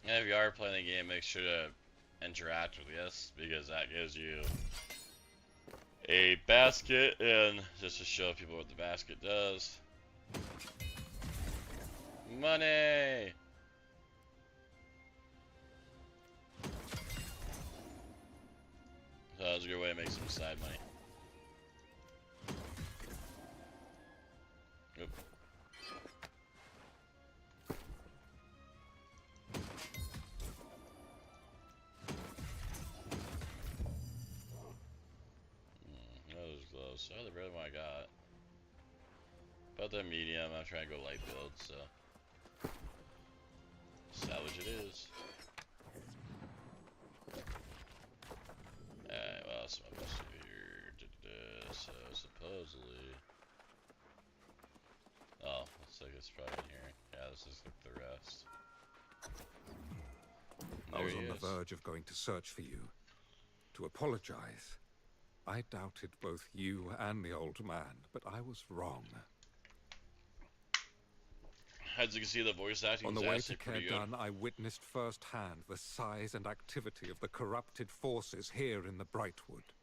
And if you are playing the game, make sure to interact with this, because that gives you a basket, and just to show people what the basket does. Money! So that was a good way to make some side money. Oop. That was close. Oh, the red one I got. About the medium, I'm trying to go light build, so. Salvage it is. Alright, well, that's what I'm supposed to do here. So, supposedly. Oh, looks like it's probably in here. Yeah, this is like the rest. I was on the verge of going to search for you, to apologize. I doubted both you and the old man, but I was wrong. As you can see, the voice acting on is the way to actually pretty good. Cairdan, I witnessed firsthand the size and activity of the corrupted forces here in the Brightwood.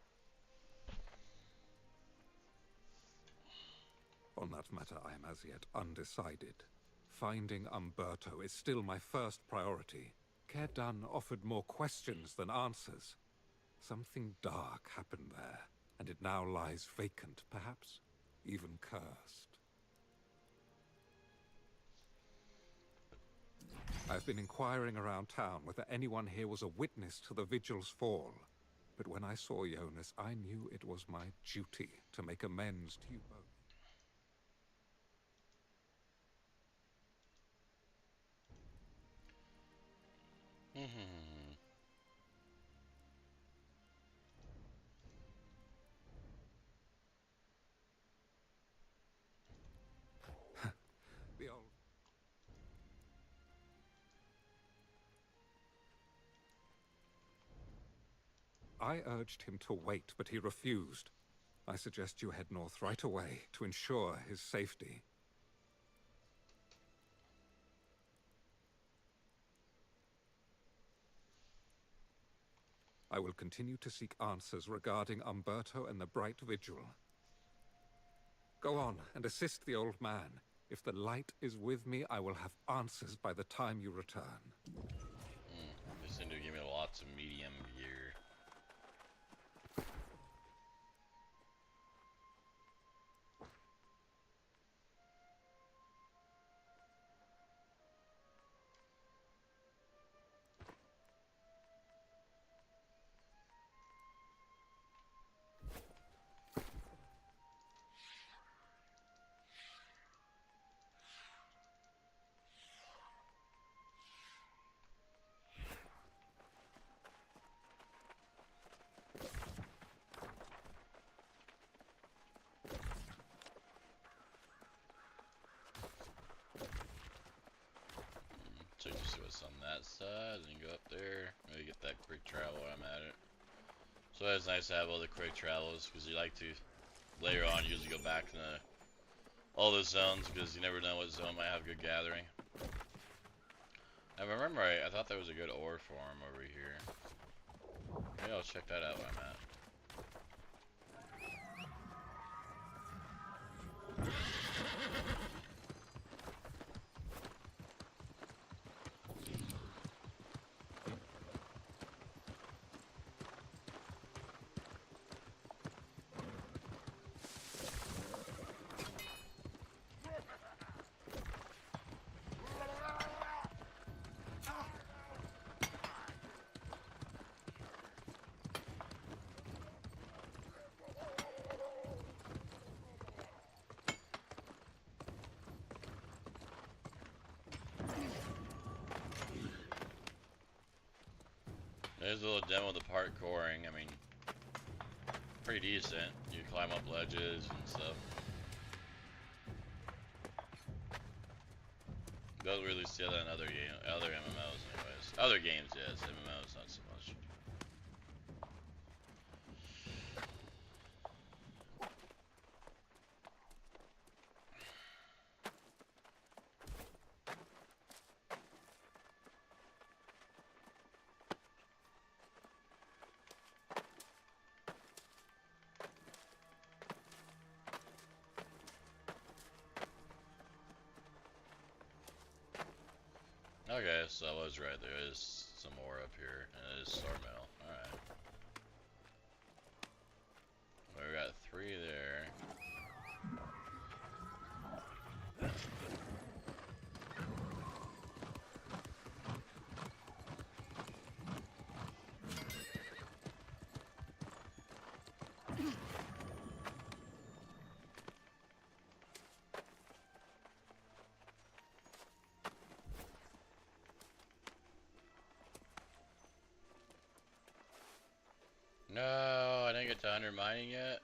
On that matter, I am as yet undecided. Finding Umberto is still my first priority. Cairdan offered more questions than answers. Something dark happened there, and it now lies vacant, perhaps even cursed. I've been inquiring around town whether anyone here was a witness to the Vigil's fall. But when I saw Jonas, I knew it was my duty to make amends to you both. The old... I urged him to wait, but he refused. I suggest you head north right away to ensure his safety. I will continue to seek answers regarding Umberto and the Bright Vigil. Go on and assist the old man. If the light is with me, I will have answers by the time you return. They seem to give me lots of medium gear. guess on that side, and go up there. Maybe get that quick travel while I'm at it. So it's nice to have all the quick travels, because you like to, later on, usually go back to all the zones, because you never know what zone might have good gathering. If I remember right, I thought there was a good ore farm over here. Maybe I'll check that out while I'm at. There's a little demo of the parkouring. I mean, pretty decent. You climb up ledges and stuff. Don't really see that in other MMOs, anyways. Other games, yes. MMOs, not so much. Okay, so I was right. There is some more up here, and it is Sawmill. Alright. Well, we got 3 there. No, I didn't get to undermining yet.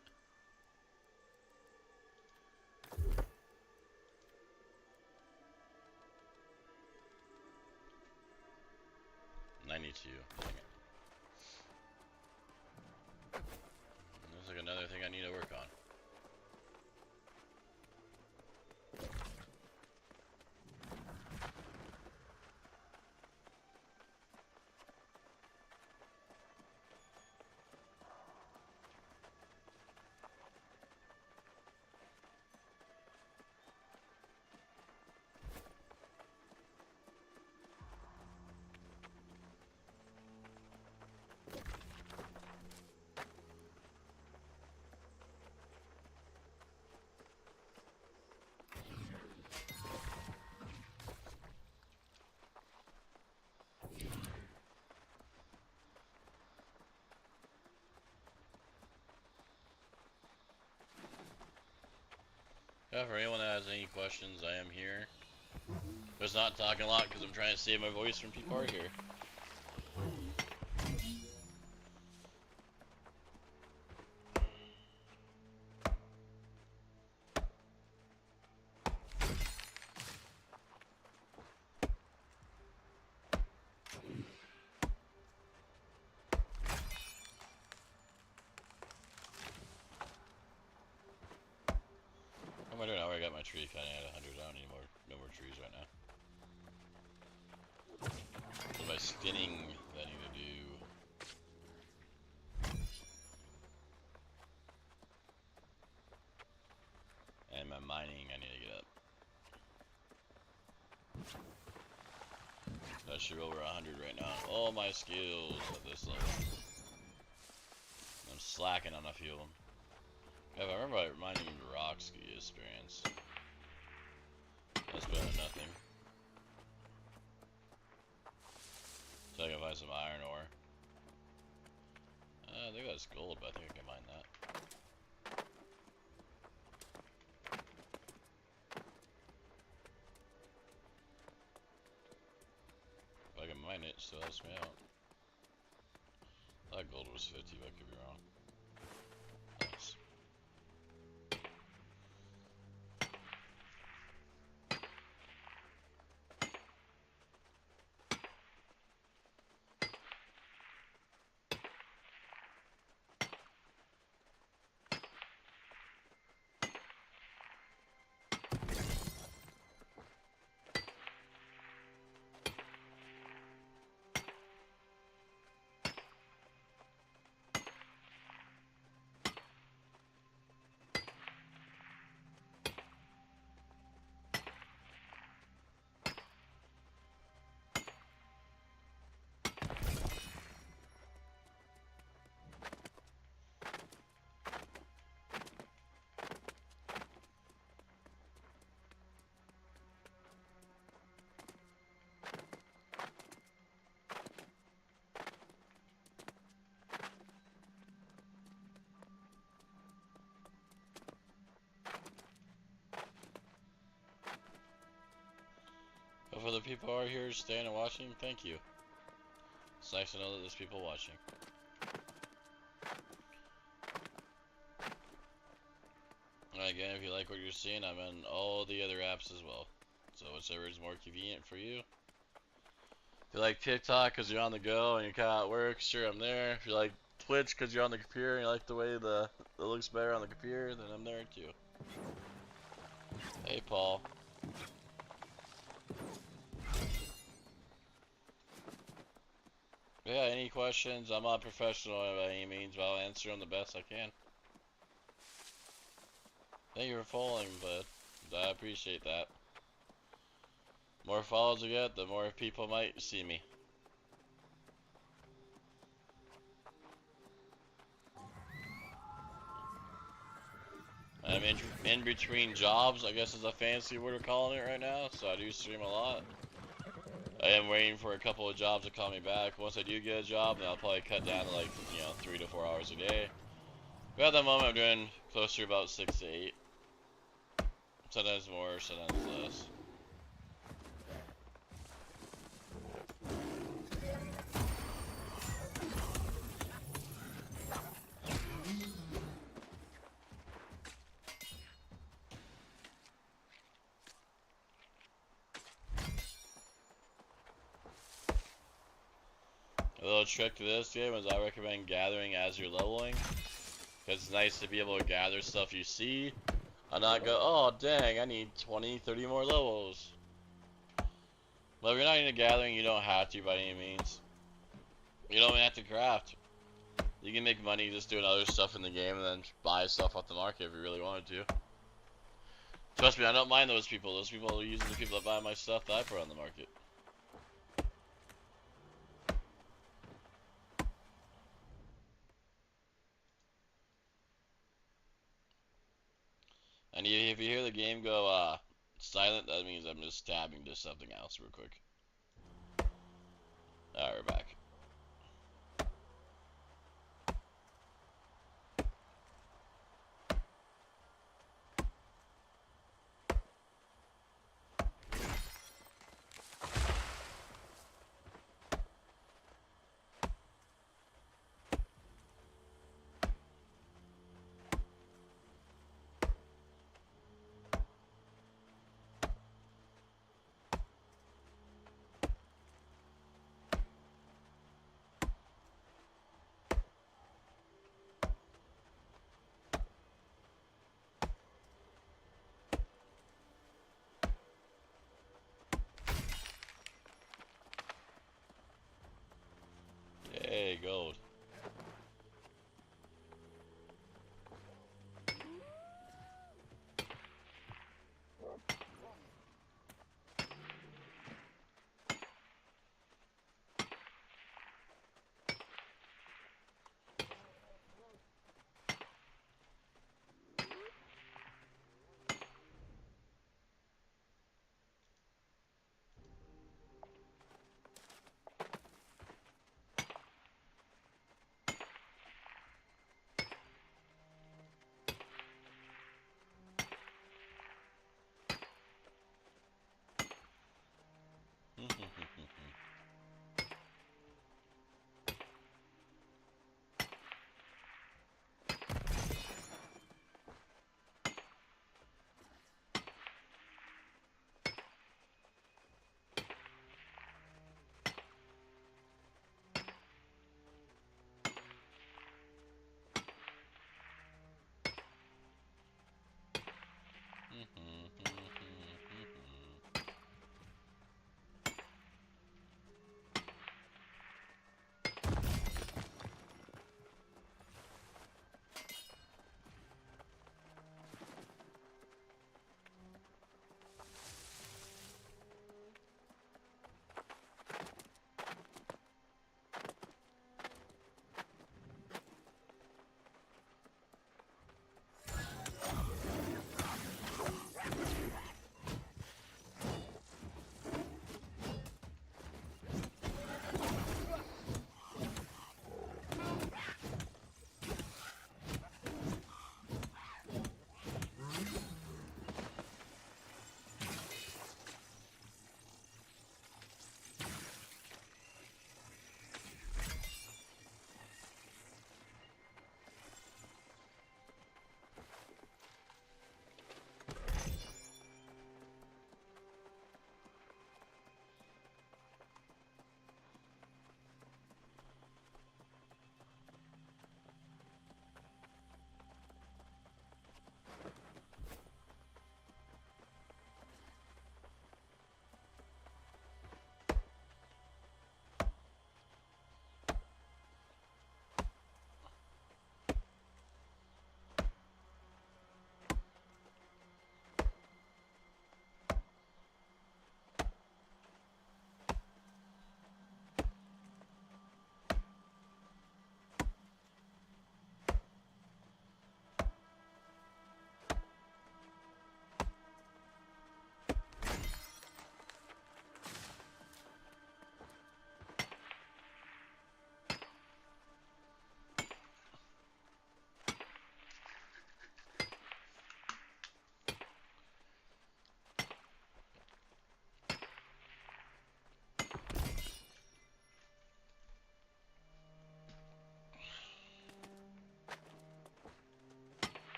Dang it. Looks like another thing I need to work on. Yeah, for anyone that has any questions, I am here. Just not talking a lot because I'm trying to save my voice from people out here. What am I doing? I already got my tree cutting at 100. I don't need no more trees right now. So my skinning that I need to do. And my mining I need to get up. That should be over 100 right now. All my skills at this level. I'm slacking on a few of them. If I remember, it reminded me of rock ski experience. That's better than nothing. So I can find some iron ore. I think that's gold, but I think I can mine that. If I can mine it, still helps me out. I thought gold was 50, but I could be wrong. Nice. If other people are here staying and watching, thank you. It's nice to know that there's people watching. And again, if you like what you're seeing, I'm in all the other apps as well. So whichever is more convenient for you. If you like TikTok because you're on the go and you're kind of at work, sure, I'm there. If you like Twitch because you're on the computer and you like the way it looks better on the computer, then I'm there too. Hey, Paul. Yeah, any questions? I'm not professional by any means, but I'll answer them the best I can. Thank you for following, bud. I appreciate that. More follows I get, the more people might see me. I'm in between jobs, I guess is a fancy word of calling it right now, so I do stream a lot. I am waiting for a couple of jobs to call me back. Once I do get a job, then I'll probably cut down to like, 3 to 4 hours a day. But at the moment, I'm doing closer to about 6 to 8. Sometimes more, sometimes less. A little trick to this game is I recommend gathering as you're leveling. Because it's nice to be able to gather stuff you see. And not go, oh dang, I need 20, 30 more levels. But if you're not in a gathering, you don't have to by any means. You don't even have to craft. You can make money just doing other stuff in the game and then buy stuff off the market if you really wanted to. Trust me, I don't mind those people. Those people are usually the people that buy my stuff that I put on the market. And if you hear the game go silent, that means I'm just tabbing to something else real quick. Alright, we're back. Hey, gold.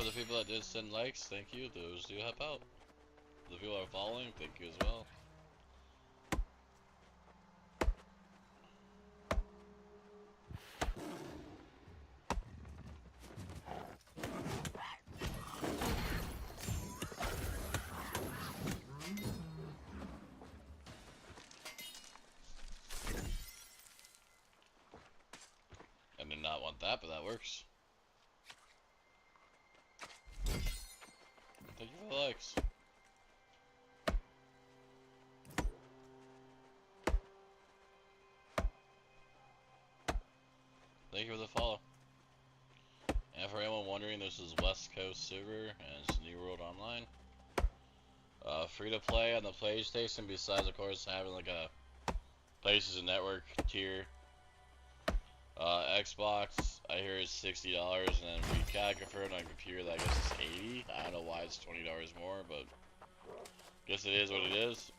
for the people that did send likes, thank you. Those do help out. The people that are following, thank you as well. I did not want that, but that works. Thank you for the likes. Thank you for the follow. And for anyone wondering, this is West Coast server and it's New World Online. Free to play on the PlayStation, besides of course having like a PlayStation Network tier. Xbox, I hear it's $60, and then we can confirm on a computer that I guess it's $80. I don't know why it's $20 more, but I guess it is what it is.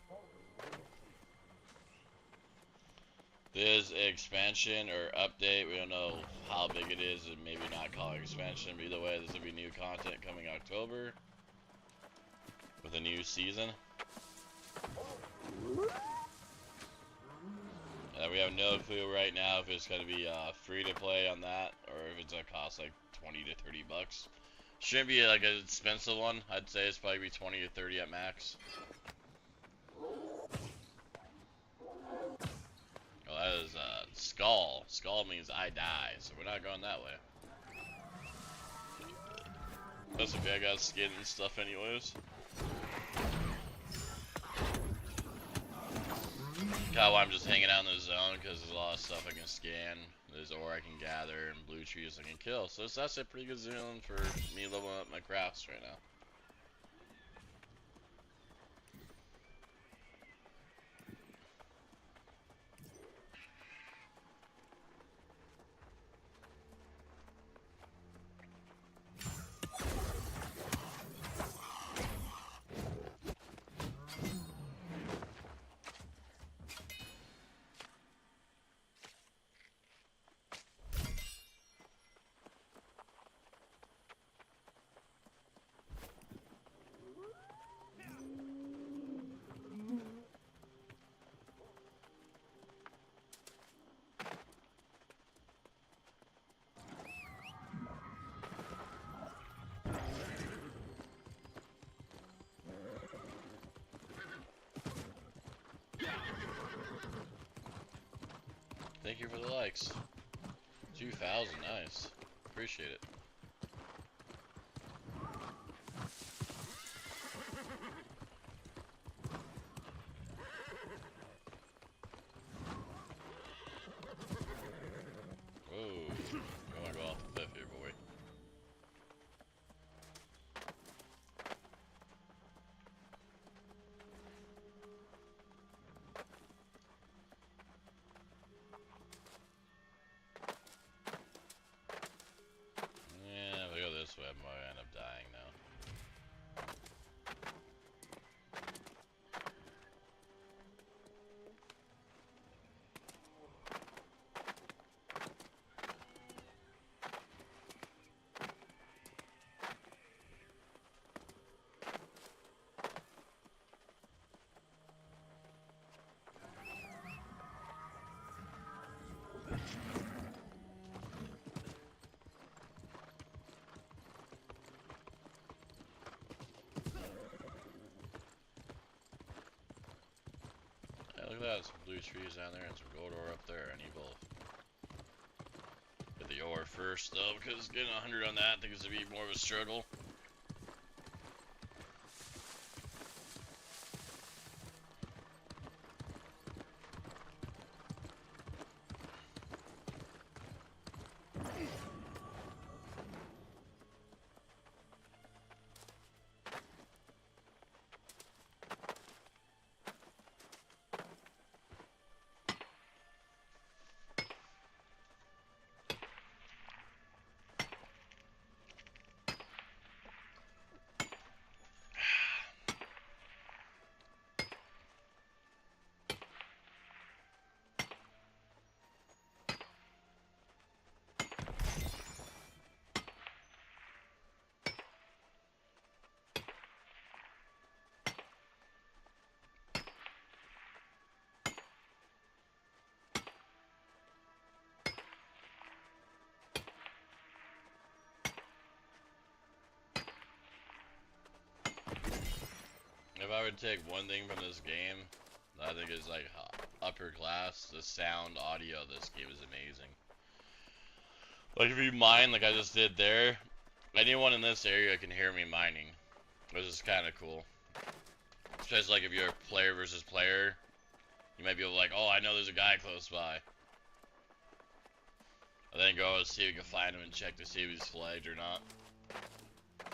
This is an expansion or update. We don't know how big it is, and maybe not call it expansion, but either way, there's gonna be new content coming October with a new season. We have no clue right now if it's going to be free to play on that, or if it's going to cost like 20 to 30 bucks. Shouldn't be like an expensive one. I'd say it's probably be 20 to 30 at max. Oh, that is Skull. Skull means I die, so we're not going that way. That's okay, I got skin and stuff anyways. Kind of why I'm just hanging out in the zone, because there's a lot of stuff I can scan, there's ore I can gather, and blue trees I can kill. So that's a pretty good zone for me leveling up my crafts right now. Thank you for the likes. 2,000, nice. Appreciate it. Whoa, you wanna go off the cliff here, boy. Yeah, if I go this way, I might end up dying now. Look at that, some blue trees down there and some gold ore up there. I need both. Get the ore first though, because getting 100 on that I think is going to be more of a struggle. If I would take one thing from this game that I think is like upper class, the sound audio of this game is amazing. Like if you mine like I just did there, anyone in this area can hear me mining, which is kind of cool. Especially like if you're a player versus player, you might be able to like, oh, I know there's a guy close by. And then go see if you can find him and check to see if he's flagged or not.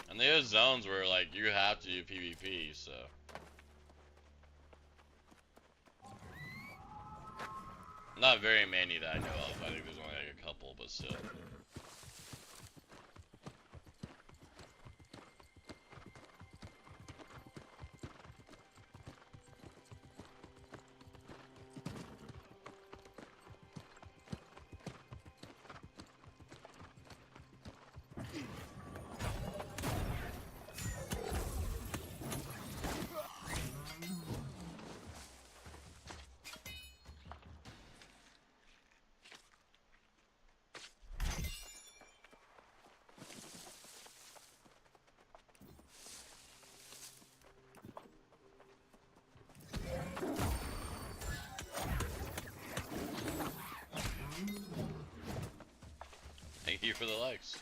And there's zones where like you have to do PvP, so. Not very many that I know of. I think there's only like a couple, but still. Thank you for the likes.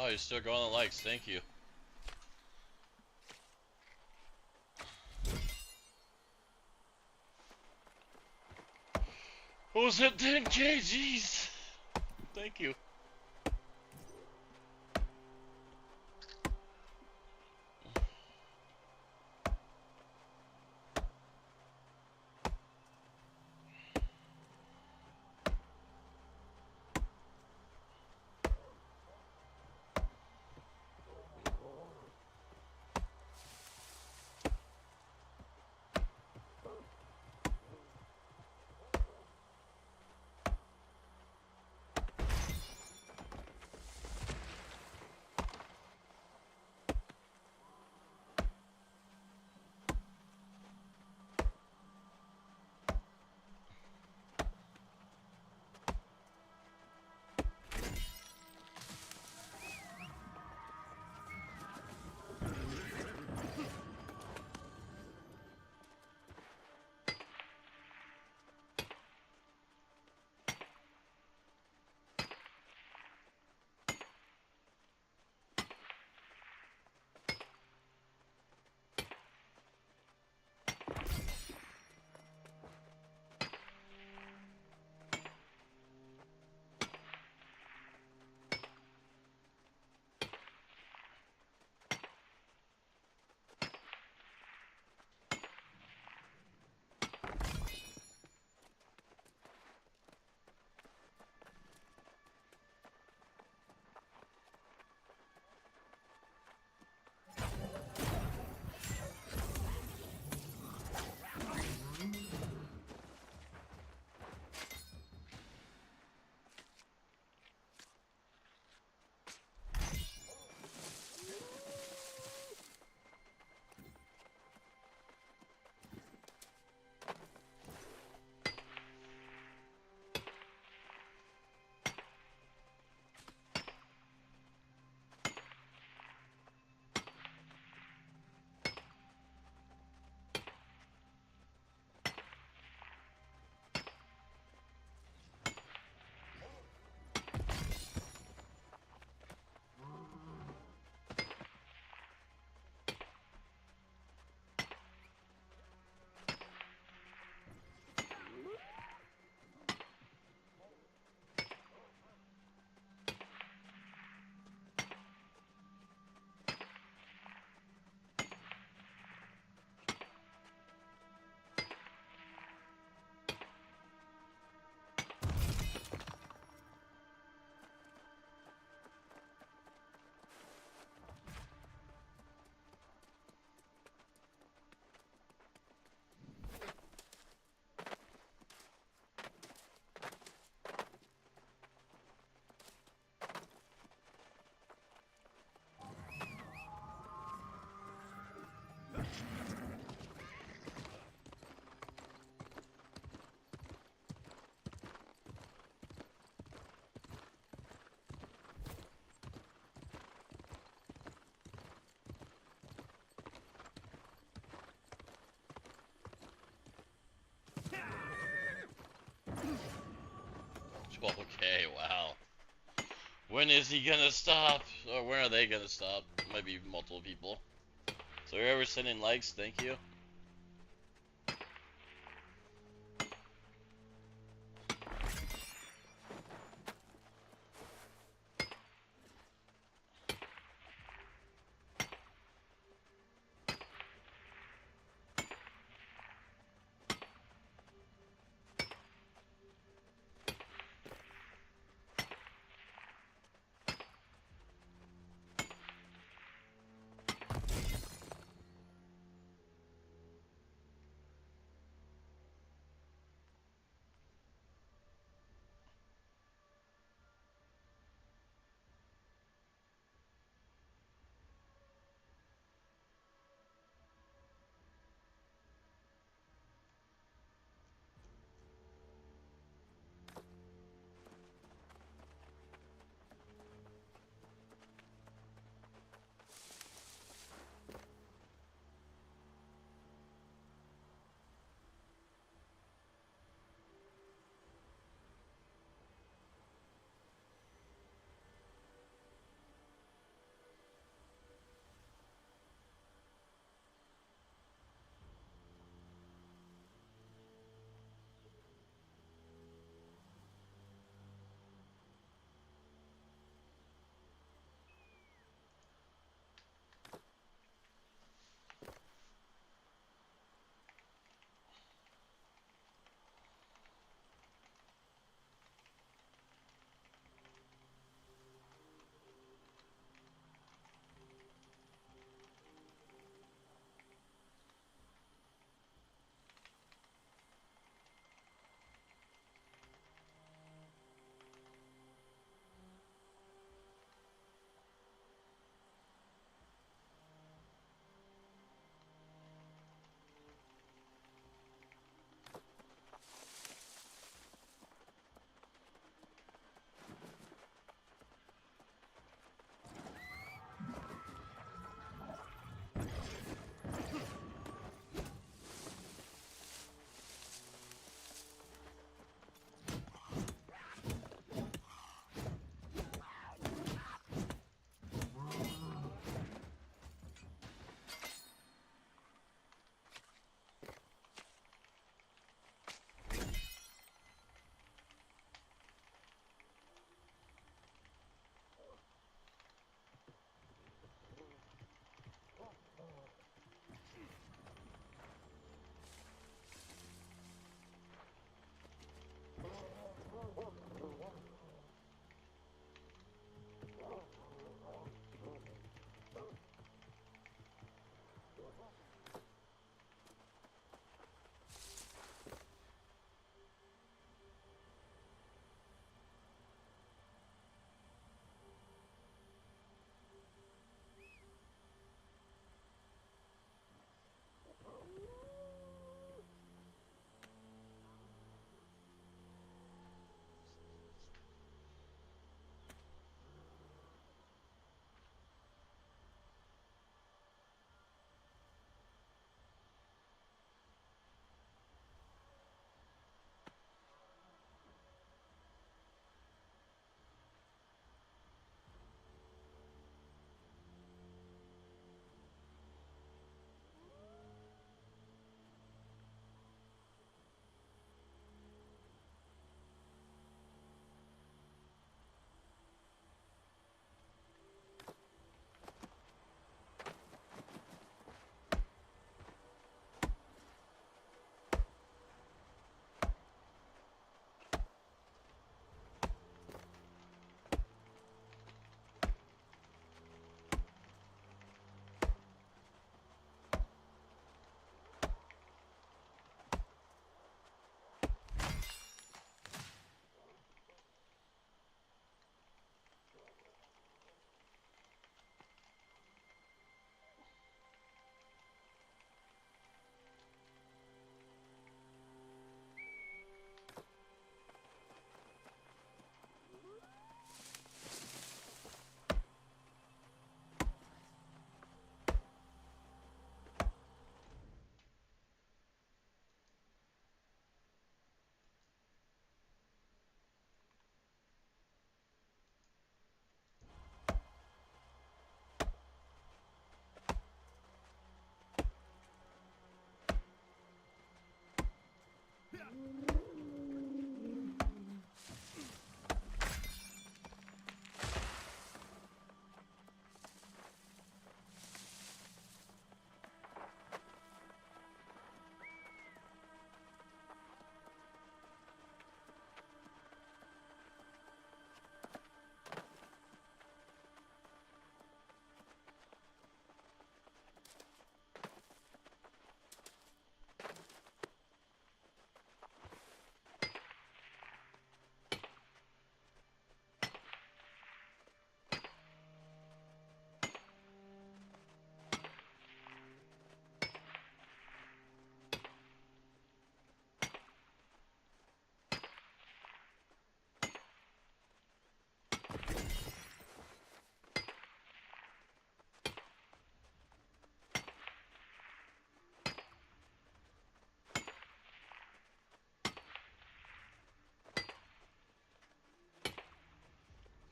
Oh, you're still going on the likes. Thank you. Who's hit 10K? Jeez. Thank you. Okay, wow. When is he gonna stop? Or when are they gonna stop? Might be multiple people. So whoever sending likes, thank you.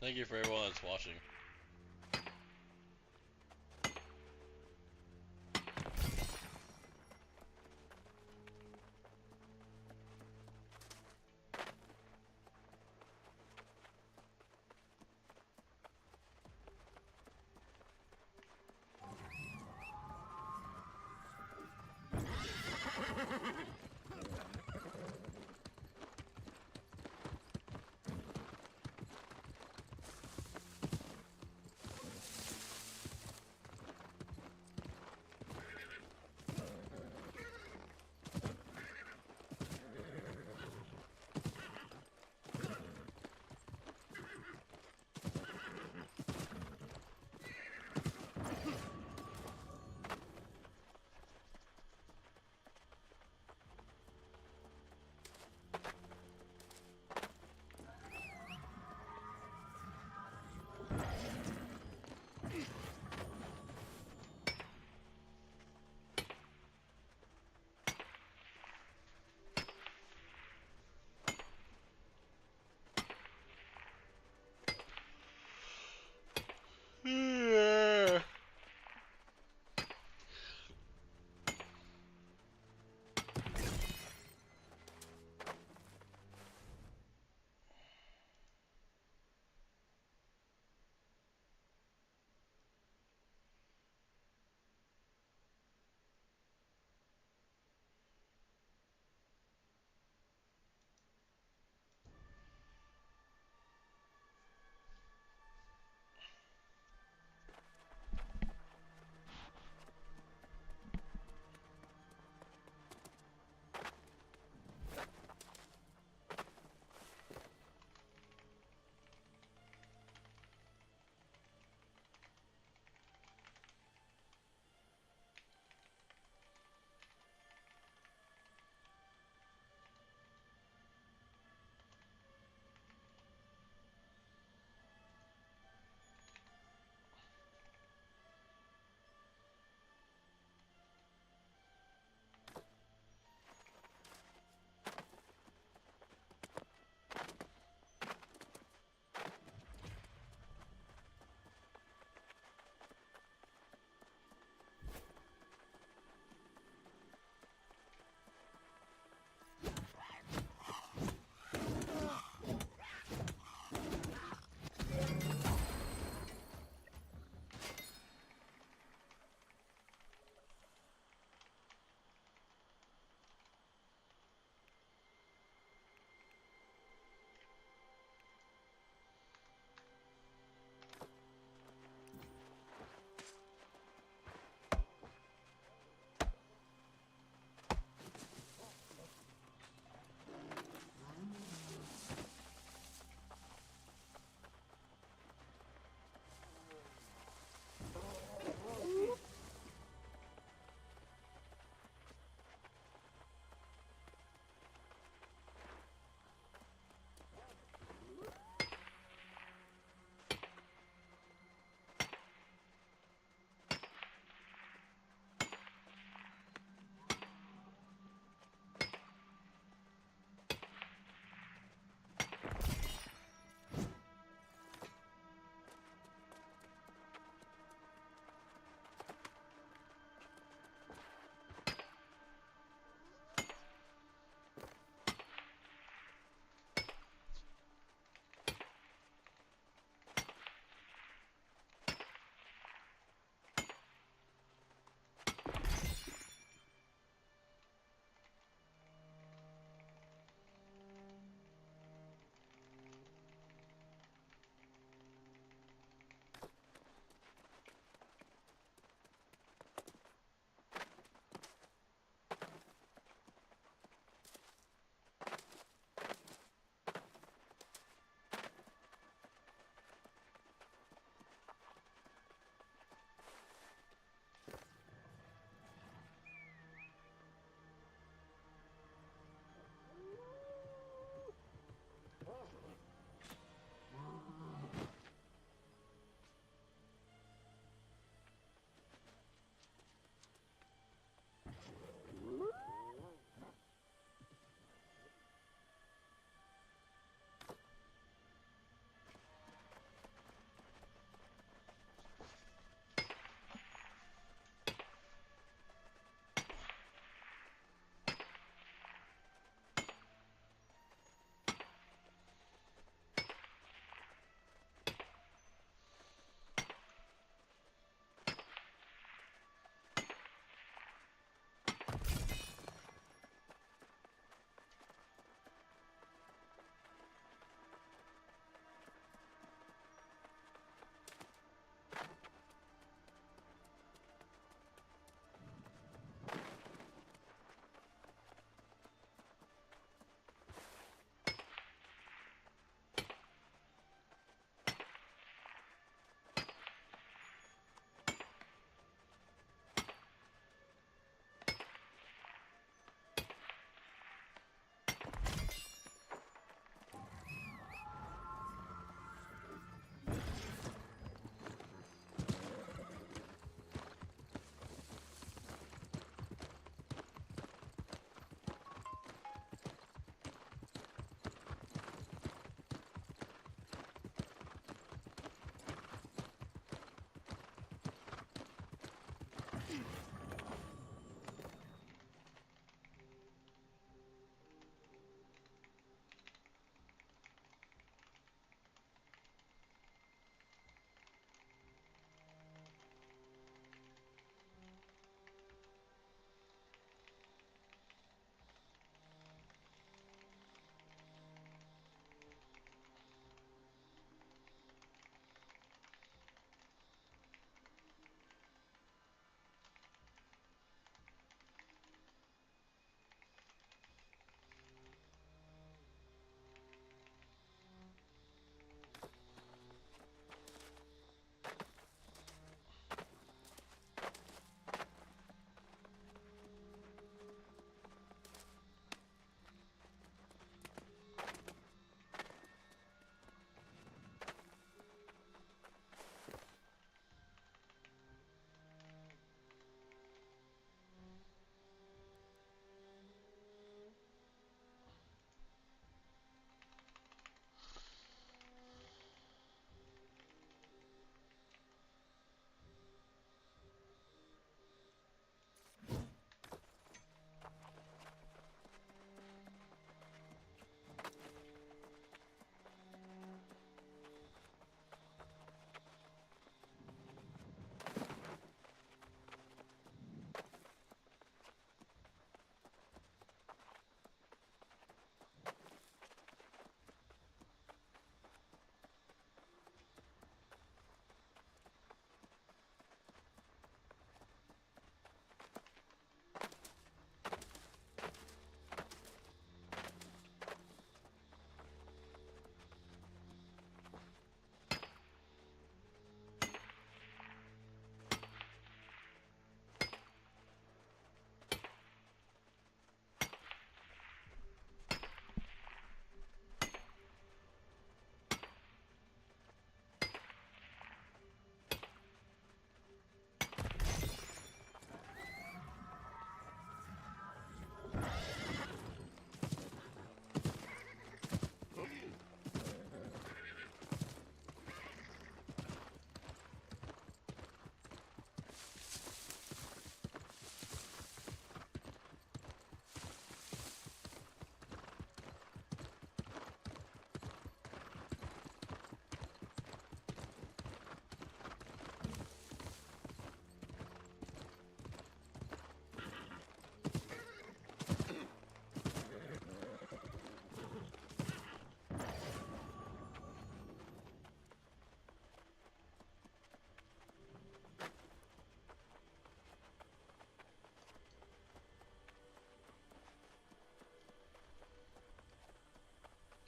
Thank you for everyone that's watching.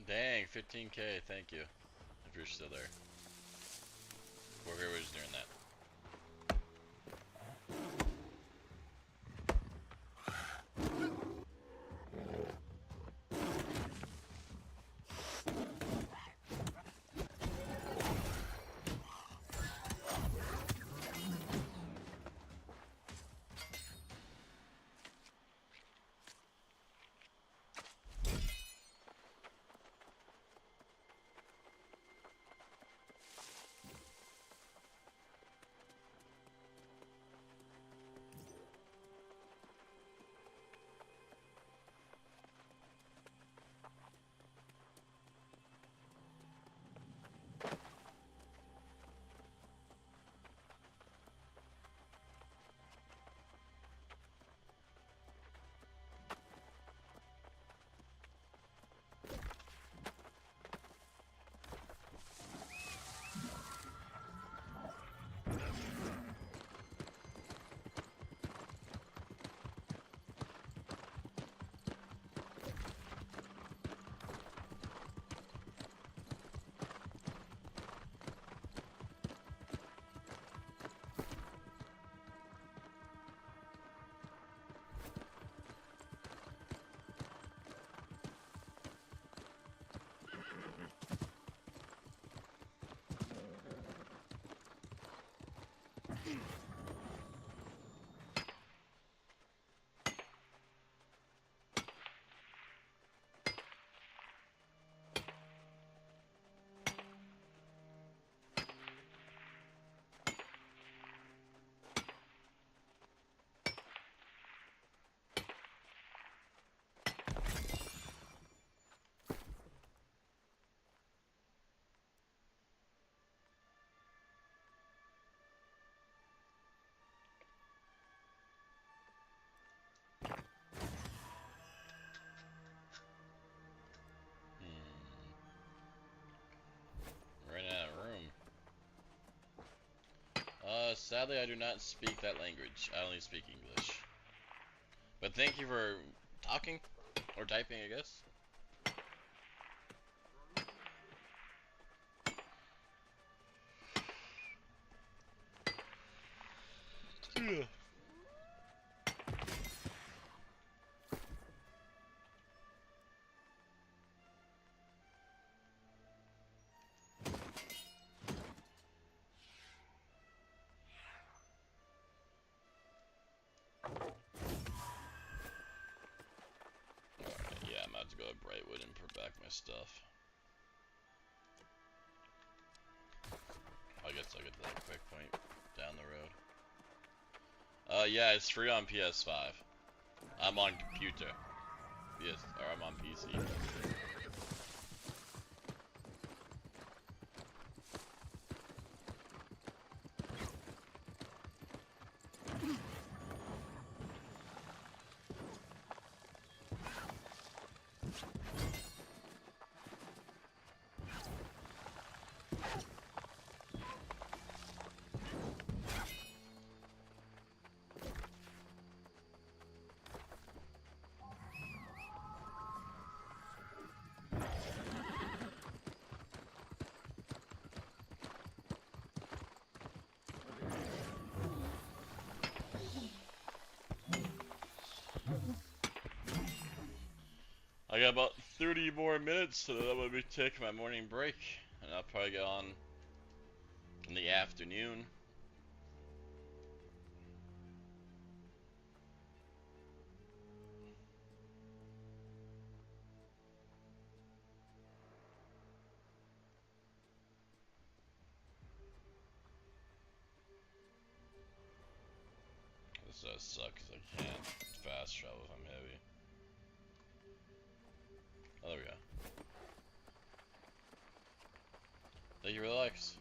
Dang, 15K, thank you. If you're still there. Or whoever's doing that. Running out of room. Sadly I do not speak that language. I only speak English. But thank you for talking. Or typing, I guess. Yeah. Yeah, I'm about to go to Brightwood and put back my stuff. I guess I'll get to that quick point down the road. Yeah, it's free on PS5. I'm on computer. Yes, or I'm on PC. I got about 30 more minutes, so that will be taking my morning break, and I'll probably get on in the afternoon. This does suck because I can't fast travel if I'm heavy. Oh, there we go. Thank you, relax.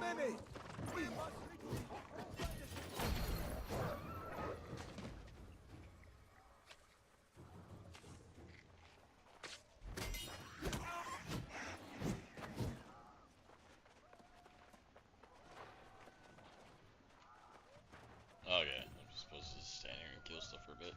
many! We must retreat! Okay, I'm just supposed to stand here and kill stuff for a bit.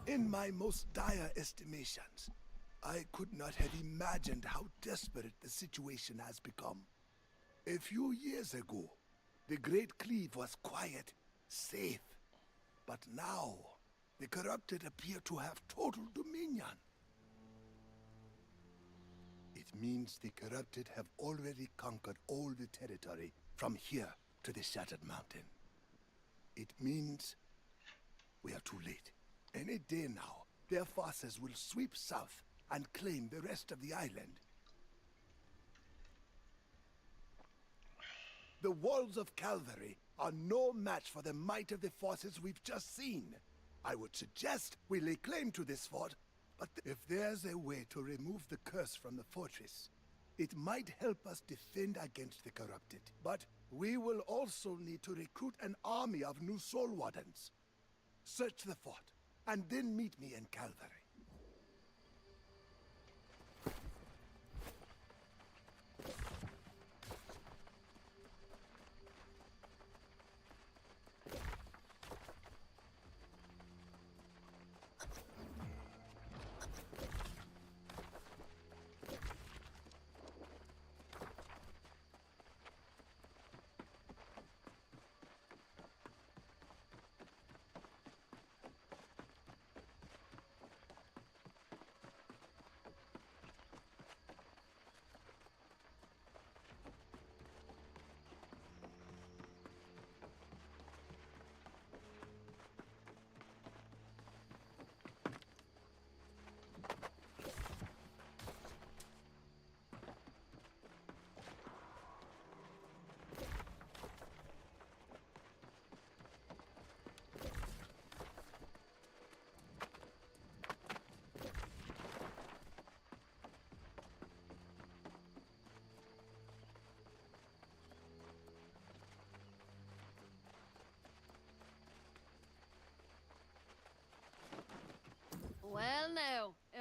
In my most dire estimations, I could not have imagined how desperate the situation has become. A few years ago, the Great Cleave was quiet, safe. But now, the corrupted appear to have total dominion. It means the corrupted have already conquered all the territory from here to the Shattered Mountain. It means we are too late. Any day now, their forces will sweep south and claim the rest of the island. The walls of Calvary are no match for the might of the forces we've just seen. I would suggest we lay claim to this fort, but if there's a way to remove the curse from the fortress, it might help us defend against the corrupted. But we will also need to recruit an army of new Soul Wardens. Search the fort, and then meet me in Calvary.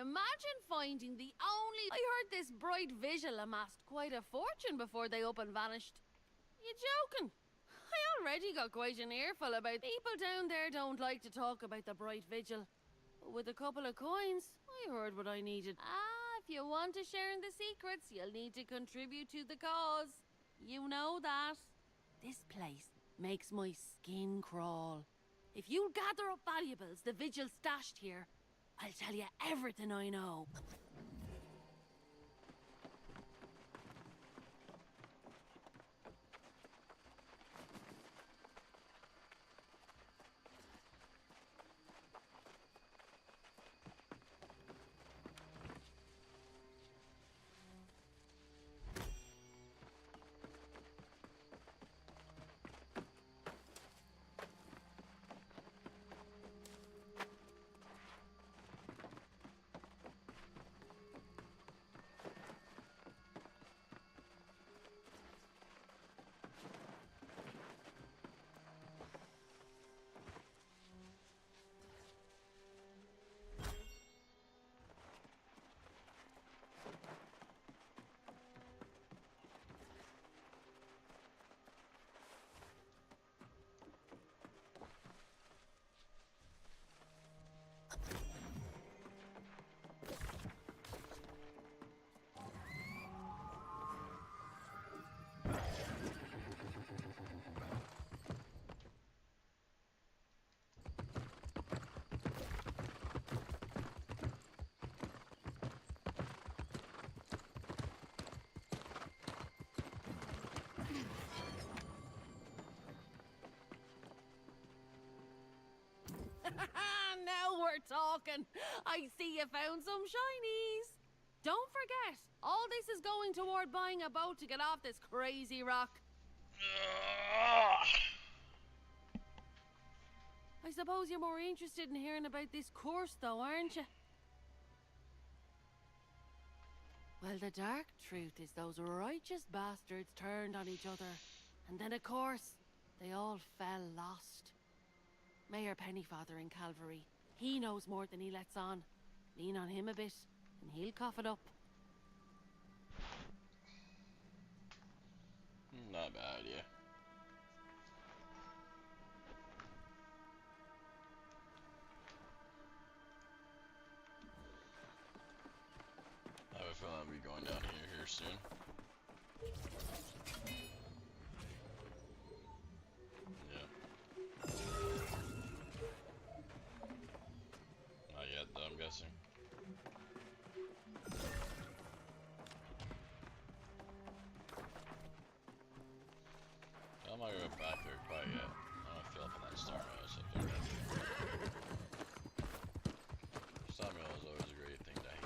Imagine finding the only... I heard this bright vigil amassed quite a fortune before they up and vanished. You joking? I already got quite an earful about people down there don't like to talk about the bright vigil. But with a couple of coins, I heard what I needed. If you want to share in the secrets, you'll need to contribute to the cause. You know that. This place makes my skin crawl. If you'll gather up valuables the vigil stashed here, I'll tell you everything I know. Now we're talking. I see you found some shinies. Don't forget, all this is going toward buying a boat to get off this crazy rock. I suppose you're more interested in hearing about this course, though, aren't you? Well, the dark truth is those righteous bastards turned on each other. And then, of course, they all fell lost. Mayor Pennyfather in Calvary. He knows more than he lets on. Lean on him a bit, and he'll cough it up. Not a bad idea. I have a feeling I'll be going down here soon. I'm guessing. I'm not gonna go back there quite yet. I want to fill up on that star mail up there. Star mail is always a great thing to have.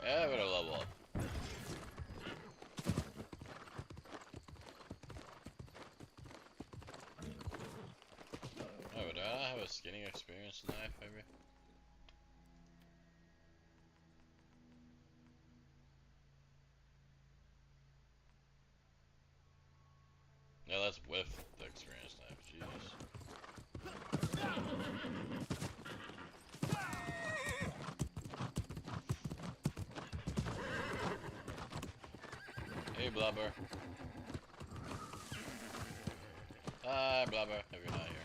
Yeah, better level up. Oh, do I have a skinning experience knife, maybe? Yeah, that's with the experience knife. Jesus. Hey, Blubber. Hi, Blubber, if you're not here.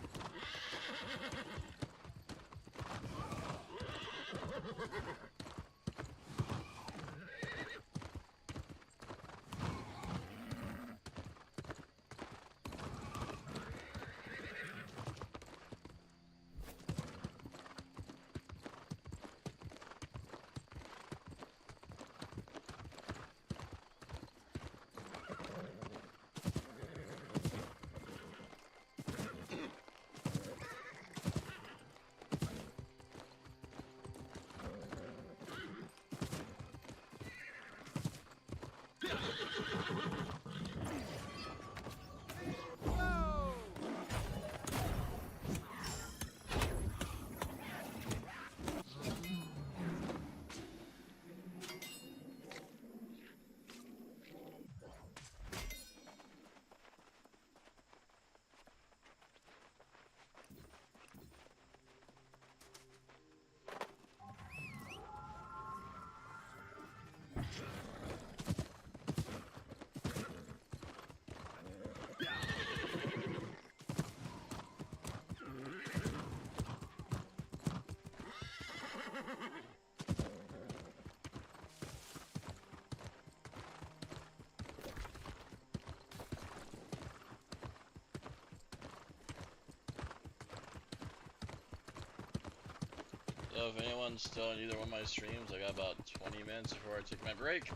So if anyone's still on either one of my streams, I got about 20 minutes before I take my break.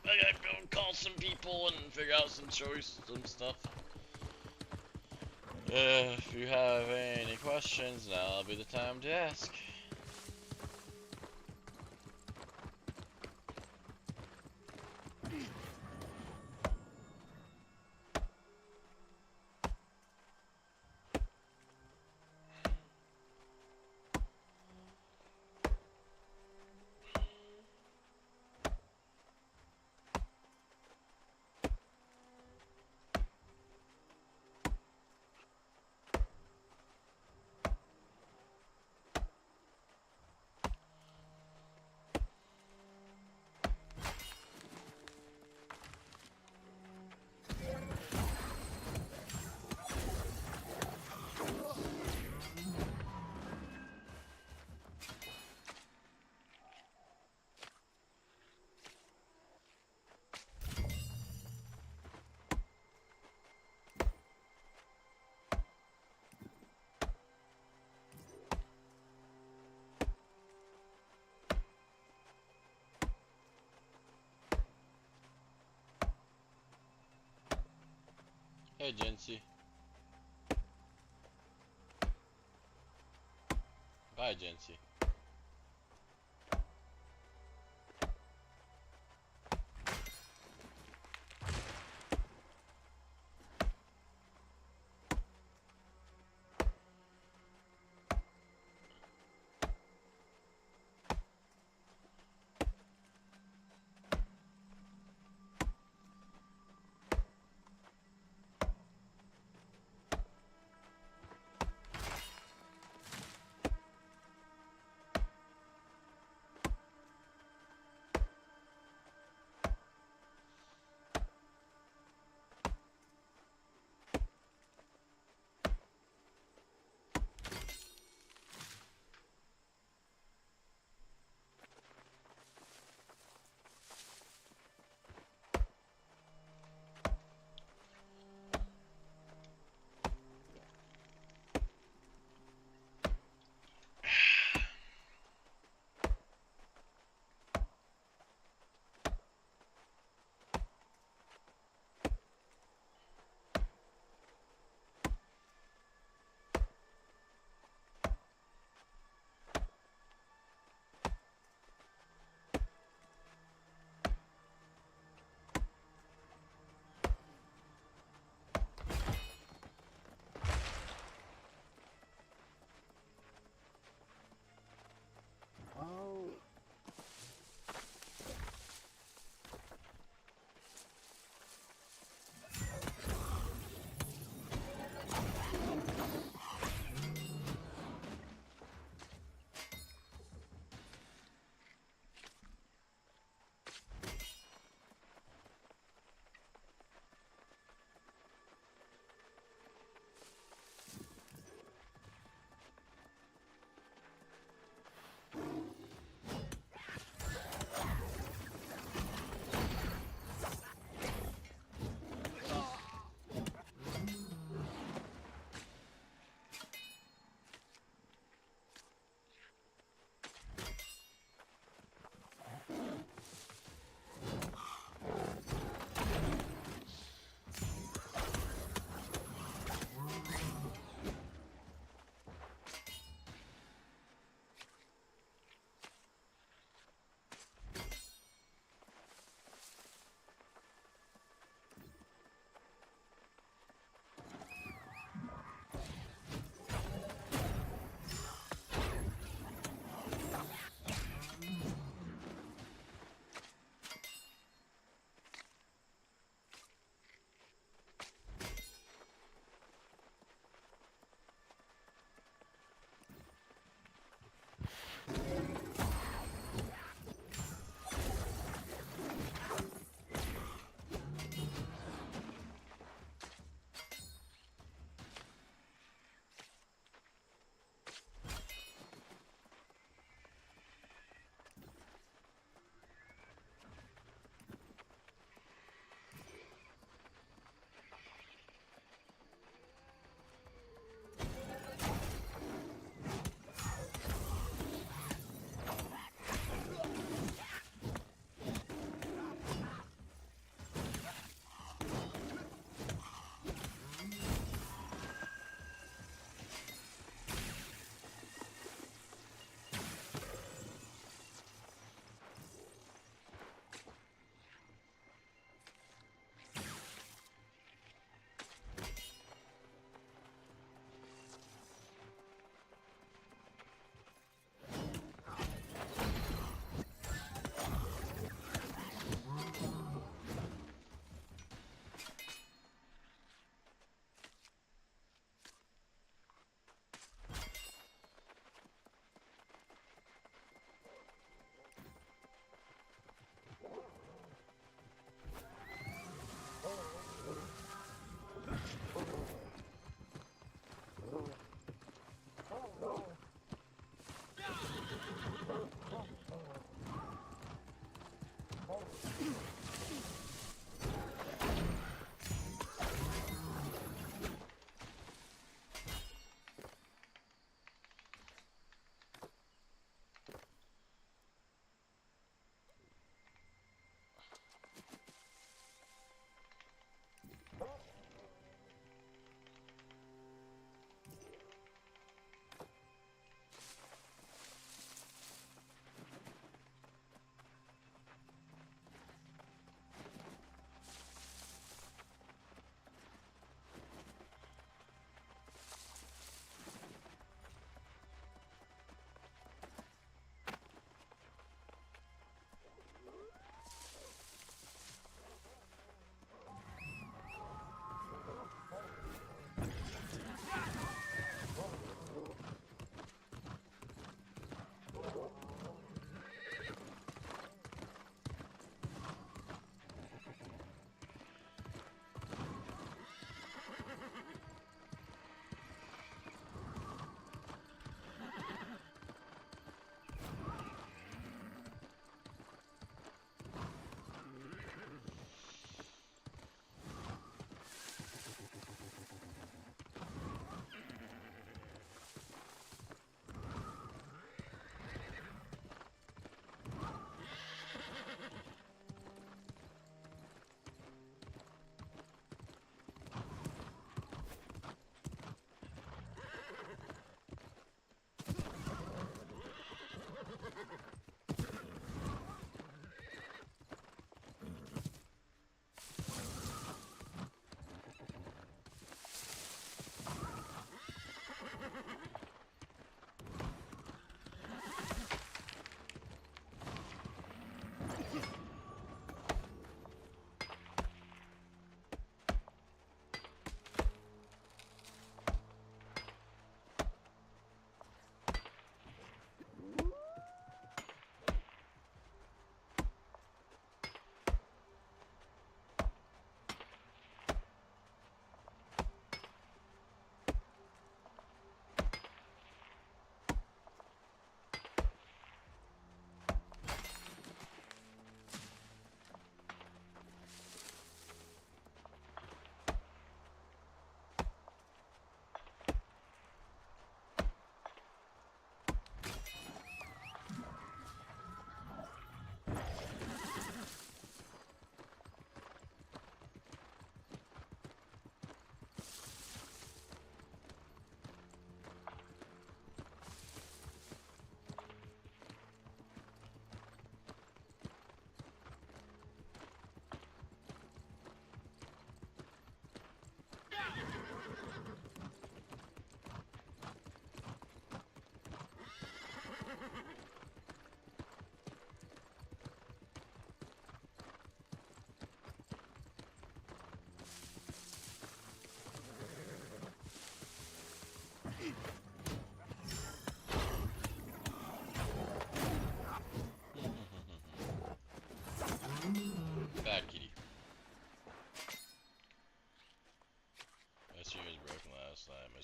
I gotta go call some people and figure out some stuff. If you have any questions, now'll be the time to ask. Hey, Jency. Bye, Jency.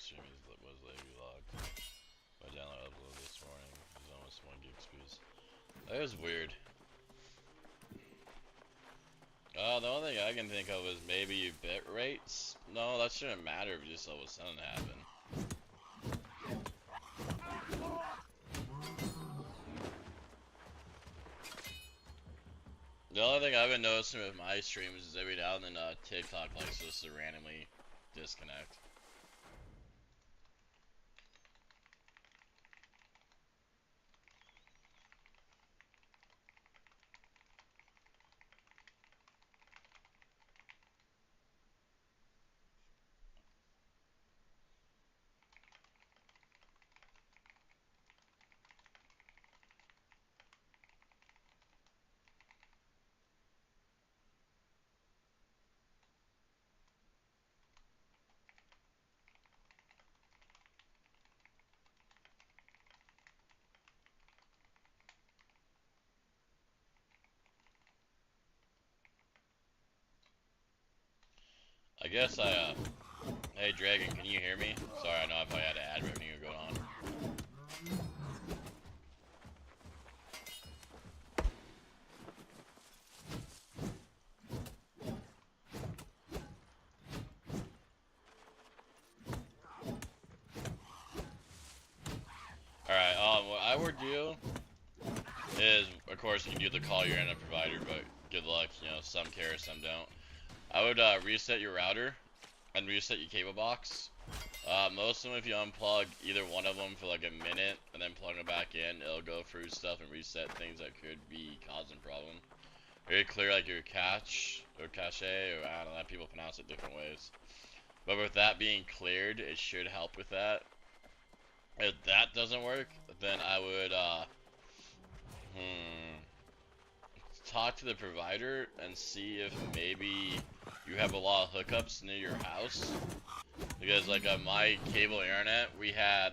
stream was lately logged. My download upload this morning was almost 1 gig speeds. That is weird. The only thing I can think of is maybe bit rates. No, that shouldn't matter if you just all of a sudden happen. The only thing I've been noticing with my streams is every now and then TikTok likes just to randomly disconnect. I guess hey Dragon, can you hear me? Sorry, I know I probably had ad revenue going on. Alright, what I would do is, of course, you can do the call your internet provider, but good luck, you know, some care, some don't. I would reset your router and reset your cable box. Most of them, if you unplug either one of them for like a minute and then plug them back in, it'll go through stuff and reset things that could be causing problem. Very clear, like your cache, or I don't know, people pronounce it different ways. But with that being cleared, it should help with that. If that doesn't work, then I would talk to the provider and see if maybe you have a lot of hookups near your house. Because like on my cable internet, we had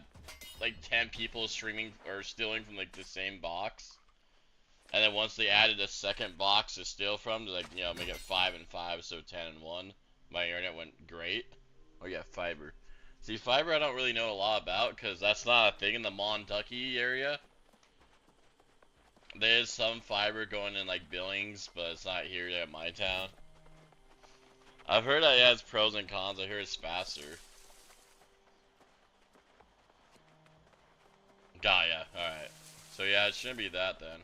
like 10 people streaming or stealing from like the same box. And then once they added a second box to steal from, to like, you know, make it 5 and 5, so 10 and 1, my internet went great. Oh yeah, fiber. See, fiber I don't really know a lot about because that's not a thing in the Montucky area. There is some fiber going in like Billings, but it's not here at my town. I've heard that it has pros and cons. I hear it's faster. Gaia, alright. So yeah, it shouldn't be that then.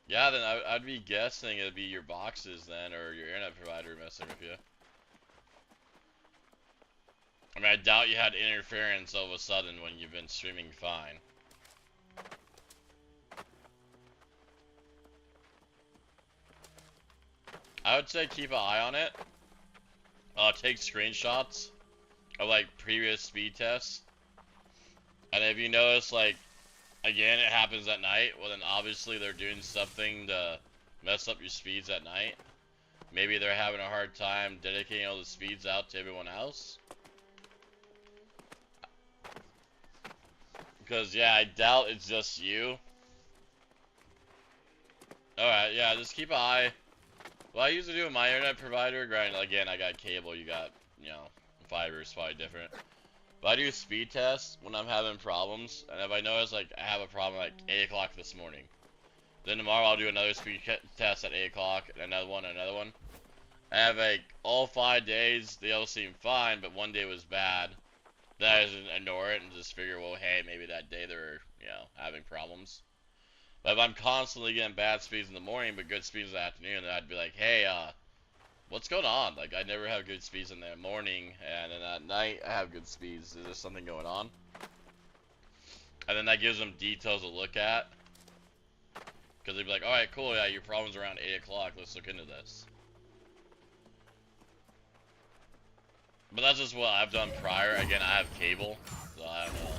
Yeah, then I'd be guessing it'd be your boxes then, or your internet provider messing with you. I mean, I doubt you had interference all of a sudden when you've been streaming fine. I would say keep an eye on it. Take screenshots of like previous speed tests. And if you notice, like, again, it happens at night, well then obviously they're doing something to mess up your speeds at night. Maybe they're having a hard time dedicating all the speeds out to everyone else. Because, yeah, I doubt it's just you. Alright, yeah, just keep an eye. Well, I usually do with my internet provider, granted, again, I got cable, you got, you know, fiber is probably different. But I do speed tests when I'm having problems, and if I notice, like, I have a problem like 8 o'clock this morning, then tomorrow I'll do another speed test at 8 o'clock, and another one, I have, like, all 5 days, they all seem fine, but one day was bad. Then I just ignore it and just figure, well, hey, maybe that day they're, you know, having problems. But if I'm constantly getting bad speeds in the morning, but good speeds in the afternoon, then I'd be like, hey, what's going on? Like, I never have good speeds in the morning, and then at night, I have good speeds. Is there something going on? And then that gives them details to look at. Because they'd be like, alright, cool, yeah, your problem's around 8 o'clock, let's look into this. But that's just what I've done prior. Again, I have cable, so I don't know.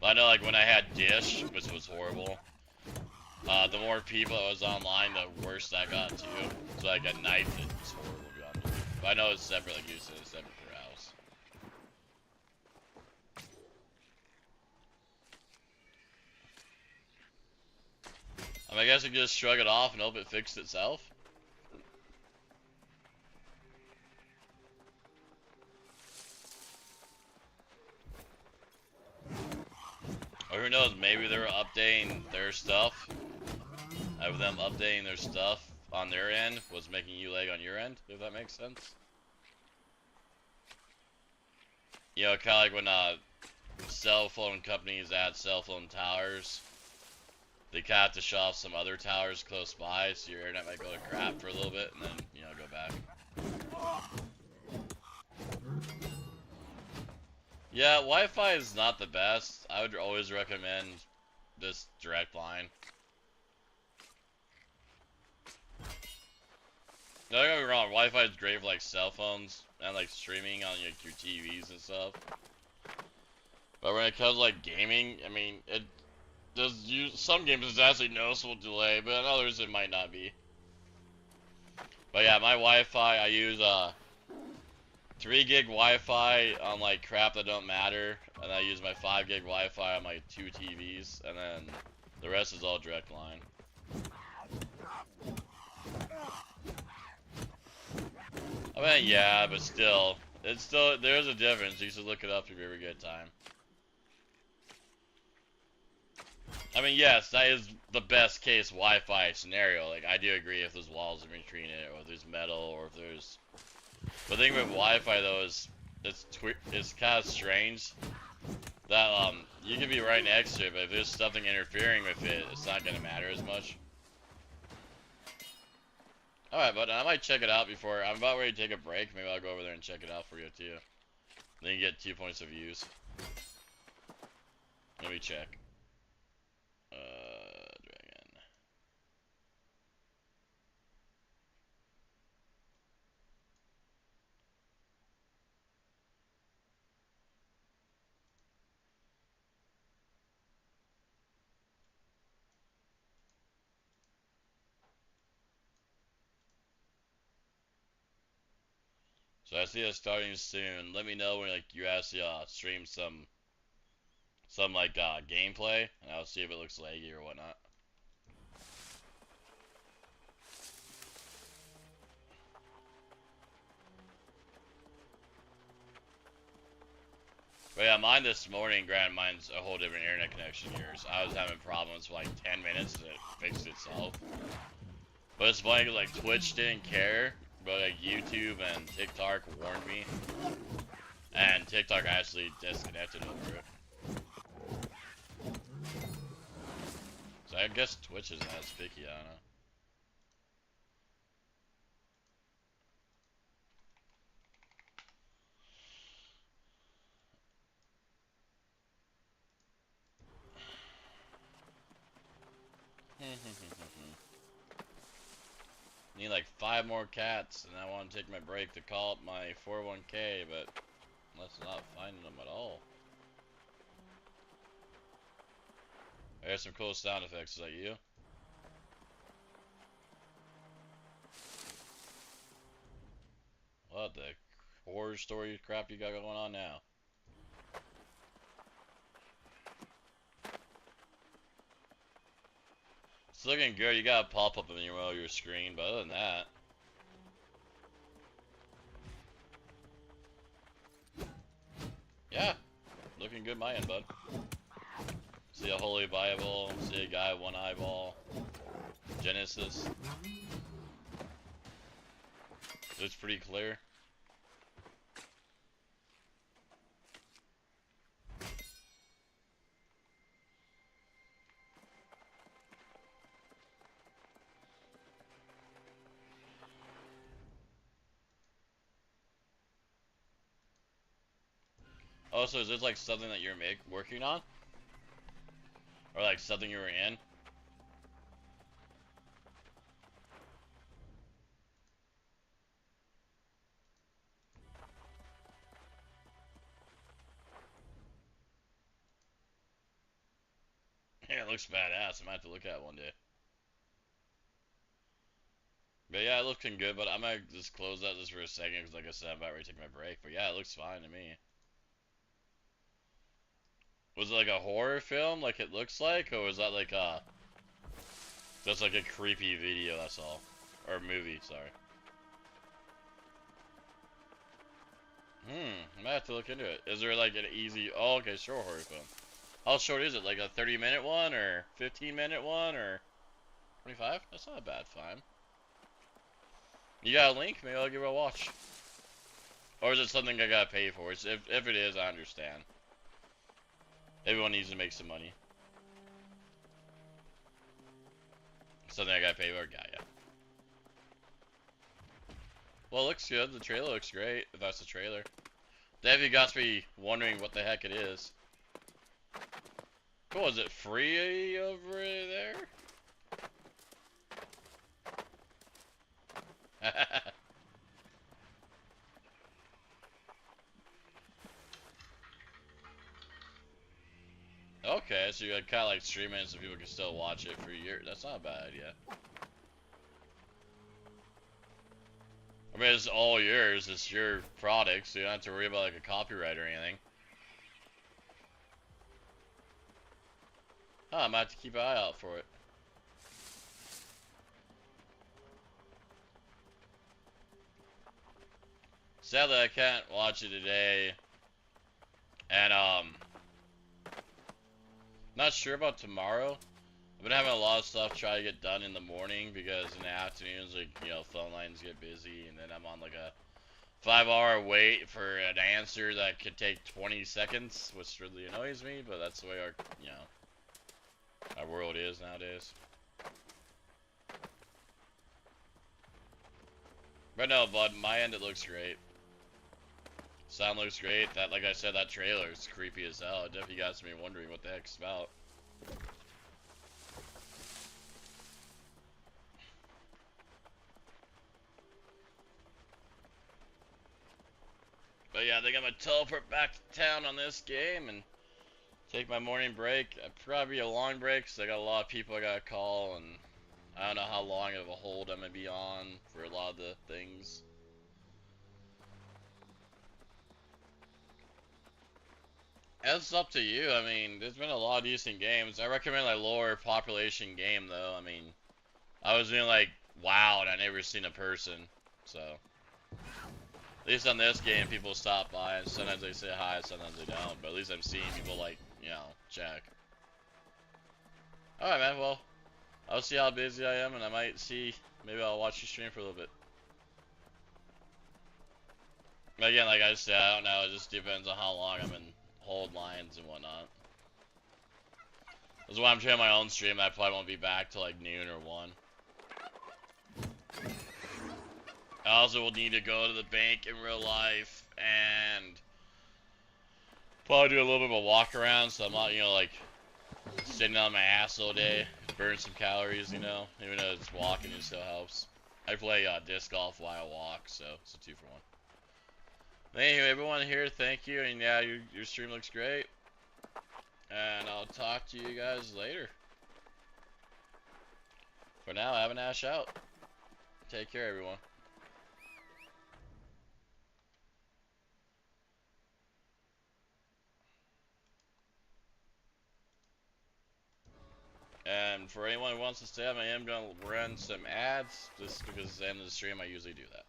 But I know, like, when I had Dish, which was horrible, the more people that was online, the worse that got too. So, like, at night, it's horrible to be honest. But I know it's separate, like you said, it's separate per house. I mean, I guess you can just shrug it off and hope it fixed itself. knows, maybe they were updating their stuff. Of them updating their stuff on their end was making you lag on your end, if that makes sense. You know, kind of like when cell phone companies add cell phone towers, they kind of have to shut off some other towers close by, so your internet might go to crap for a little bit, and then, you know, go back. Yeah, Wi-Fi is not the best. I would always recommend this direct line. Don't get me wrong, Wi-Fi is great for like cell phones and like streaming on like, your TVs and stuff. But when it comes to like gaming, I mean, it does use some games there's actually noticeable delay, but in others it might not be. But yeah, my Wi-Fi, I use 3 gig Wi-Fi on like crap that don't matter, and I use my 5 gig Wi-Fi on my 2 TVs, and then the rest is all direct line. I mean, yeah, but still, there's a difference. You should look it up if you ever get time. I mean, yes, that is the best case Wi-Fi scenario. Like, I do agree if there's walls in between it, or if there's metal, or if there's... But the thing with Wi-Fi, though, is it's kind of strange that, you can be right next to it, but if there's something interfering with it, it's not going to matter as much. Alright, but I might check it out before... I'm about ready to take a break. Maybe I'll go over there and check it out for you, too. Then you get 2 points of views. Let me check. Dragon. So I see it starting soon. Let me know when like you actually stream some like gameplay, and I'll see if it looks laggy or whatnot. But yeah, mine this morning, granted, mine's a whole different internet connection than yours. I was having problems for like 10 minutes and it fixed itself. But it's funny, like Twitch didn't care, but like YouTube and TikTok warned me. And TikTok actually disconnected over it. So I guess Twitch isn't as picky, I don't know. Need like 5 more cats, and I want to take my break to call up my 401k, but let's not find them at all. I hear some cool sound effects. Is that you? What the horror story crap you got going on now? It's looking good. You got a pop-up in your screen, but other than that, yeah, looking good my end, bud. See a Holy Bible, see a guy, 1 eyeball, Genesis. Looks pretty clear. Oh, so is this like something that you're working on? Or like something you were in? Yeah, it looks badass. I might have to look at it one day. But yeah, it looking good, but I might just close that just for a second, because like I said, I'm about ready to take my break. But yeah, it looks fine to me. Was it like a horror film, like it looks like? Or was that like a... just like a creepy video, that's all. Or movie, sorry. I might have to look into it. Is there like an easy... oh, okay, sure, horror film. How short is it? Like a 30-minute one or 15-minute one or 25? That's not a bad time. You got a link? Maybe I'll give it a watch. Or is it something I gotta pay for? If it is, I understand. Everyone needs to make some money. Something I gotta pay for? Got ya. Well, it looks good. The trailer looks great, if that's the trailer. Definitely got me wondering what the heck it is. Cool, is it free over there? Okay, so you're kind of like streaming it so people can still watch it for a year. That's not a bad idea. I mean, it's all yours. It's your product, so you don't have to worry about like a copyright or anything. Huh, I might have to keep an eye out for it. Sadly, I can't watch it today. And, not sure about tomorrow. I've been having a lot of stuff try to get done in the morning because in the afternoons, like, you know, phone lines get busy, and then I'm on like a 5-hour wait for an answer that could take 20 seconds, which really annoys me, but that's the way our, you know, our world is nowadays. But no, bud, my end it looks great. Sound looks great. That, like I said, that trailer is creepy as hell. It definitely got me wondering what the heck's about. But yeah, I think I'm gonna teleport back to town on this game and take my morning break. It'd probably be a long break because I got a lot of people I gotta call, and I don't know how long of a hold I'm gonna be on for a lot of the things. It's up to you. I mean, there's been a lot of decent games. I recommend like lower population game though. I mean, I was doing like WoW and I never seen a person, so at least on this game people stop by and sometimes they say hi, sometimes they don't. But at least I'm seeing people like, you know, check. All right, man. Well, I'll see how busy I am, and I might see. Maybe I'll watch you stream for a little bit. But again, like I said, I don't know. It just depends on how long I'm in hold lines and whatnot. That's why I'm trying my own stream. I probably won't be back till like noon or 1. I also will need to go to the bank in real life and probably do a little bit of a walk around, so I'm not, you know, like sitting on my ass all day, burn some calories, you know. Even though it's walking, it still helps. I play disc golf while I walk, so it's a 2 for 1. Anyway, everyone here, thank you, and yeah, your stream looks great. And I'll talk to you guys later. For now, have an ash out. Take care, everyone. And for anyone who wants to stay up, I am going to run some ads, just because it's the end of the stream, I usually do that.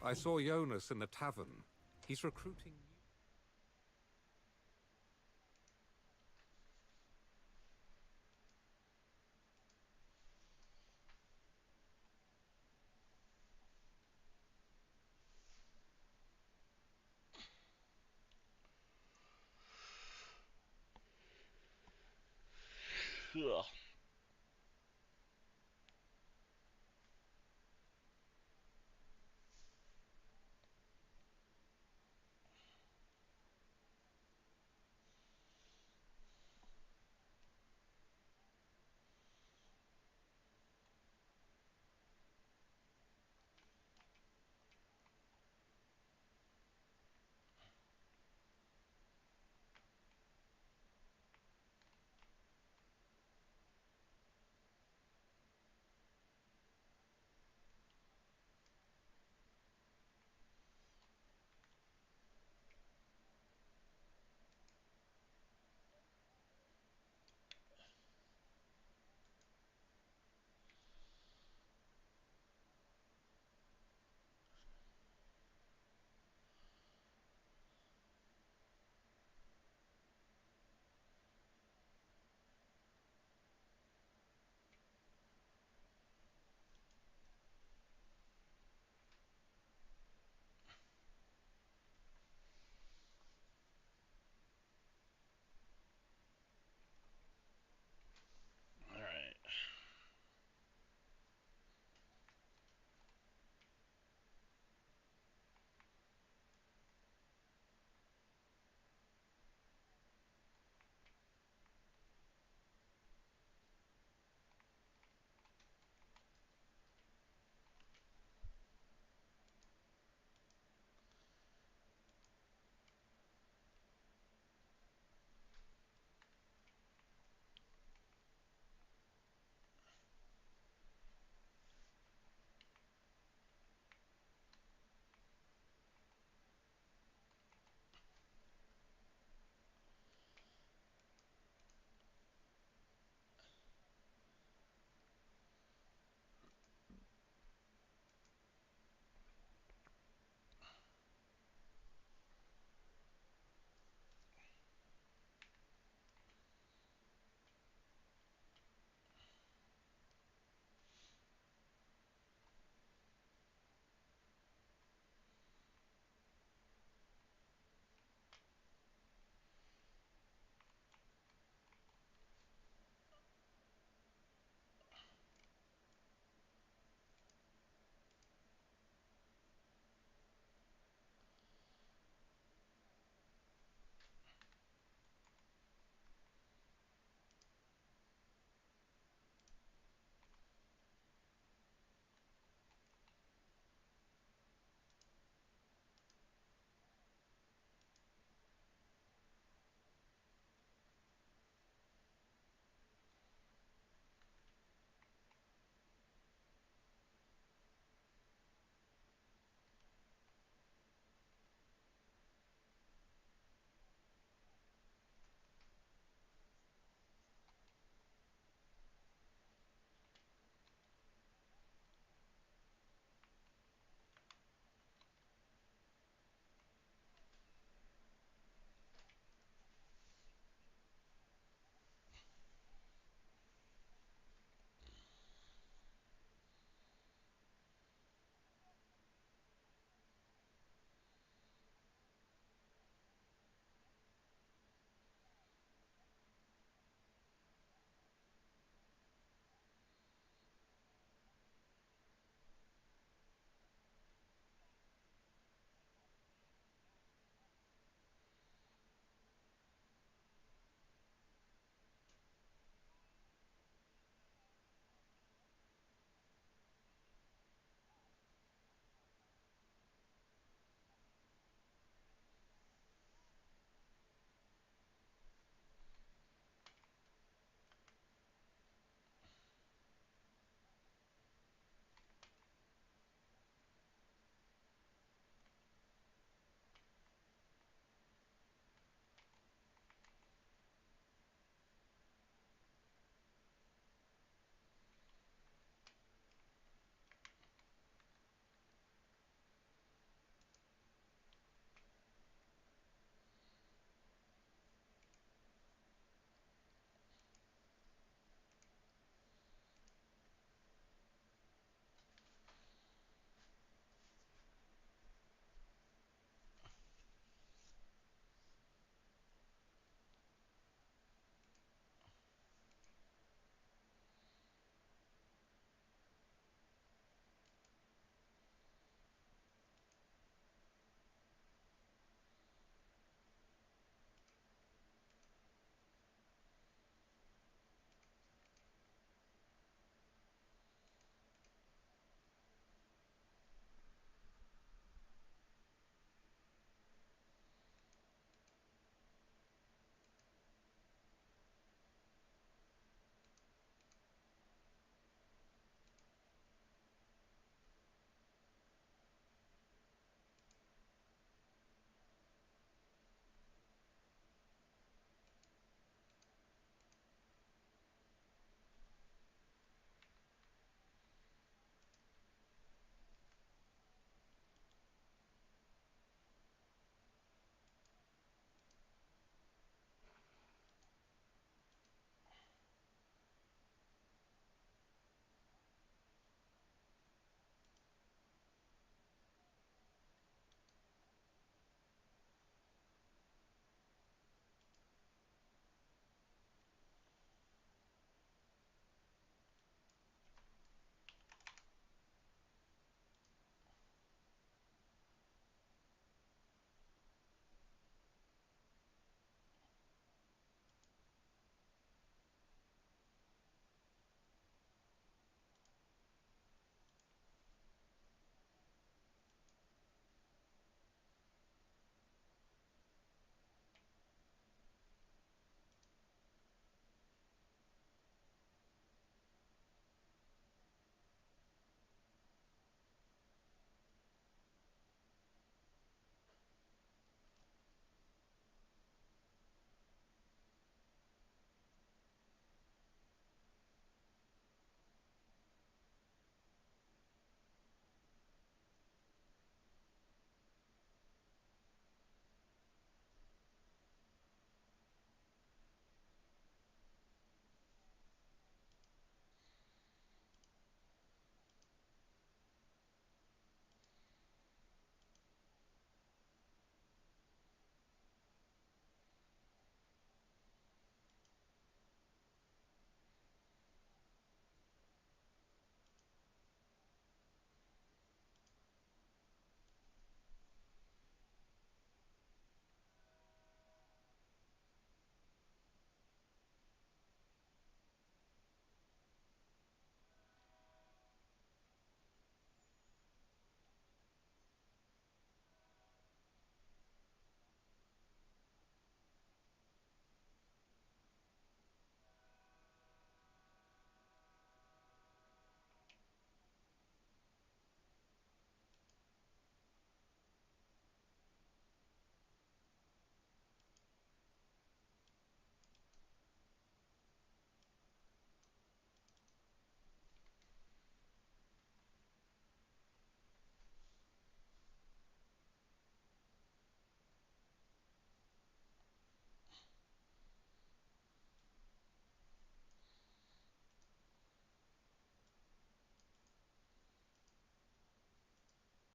I saw Jonas in the tavern. He's recruiting... Ugh.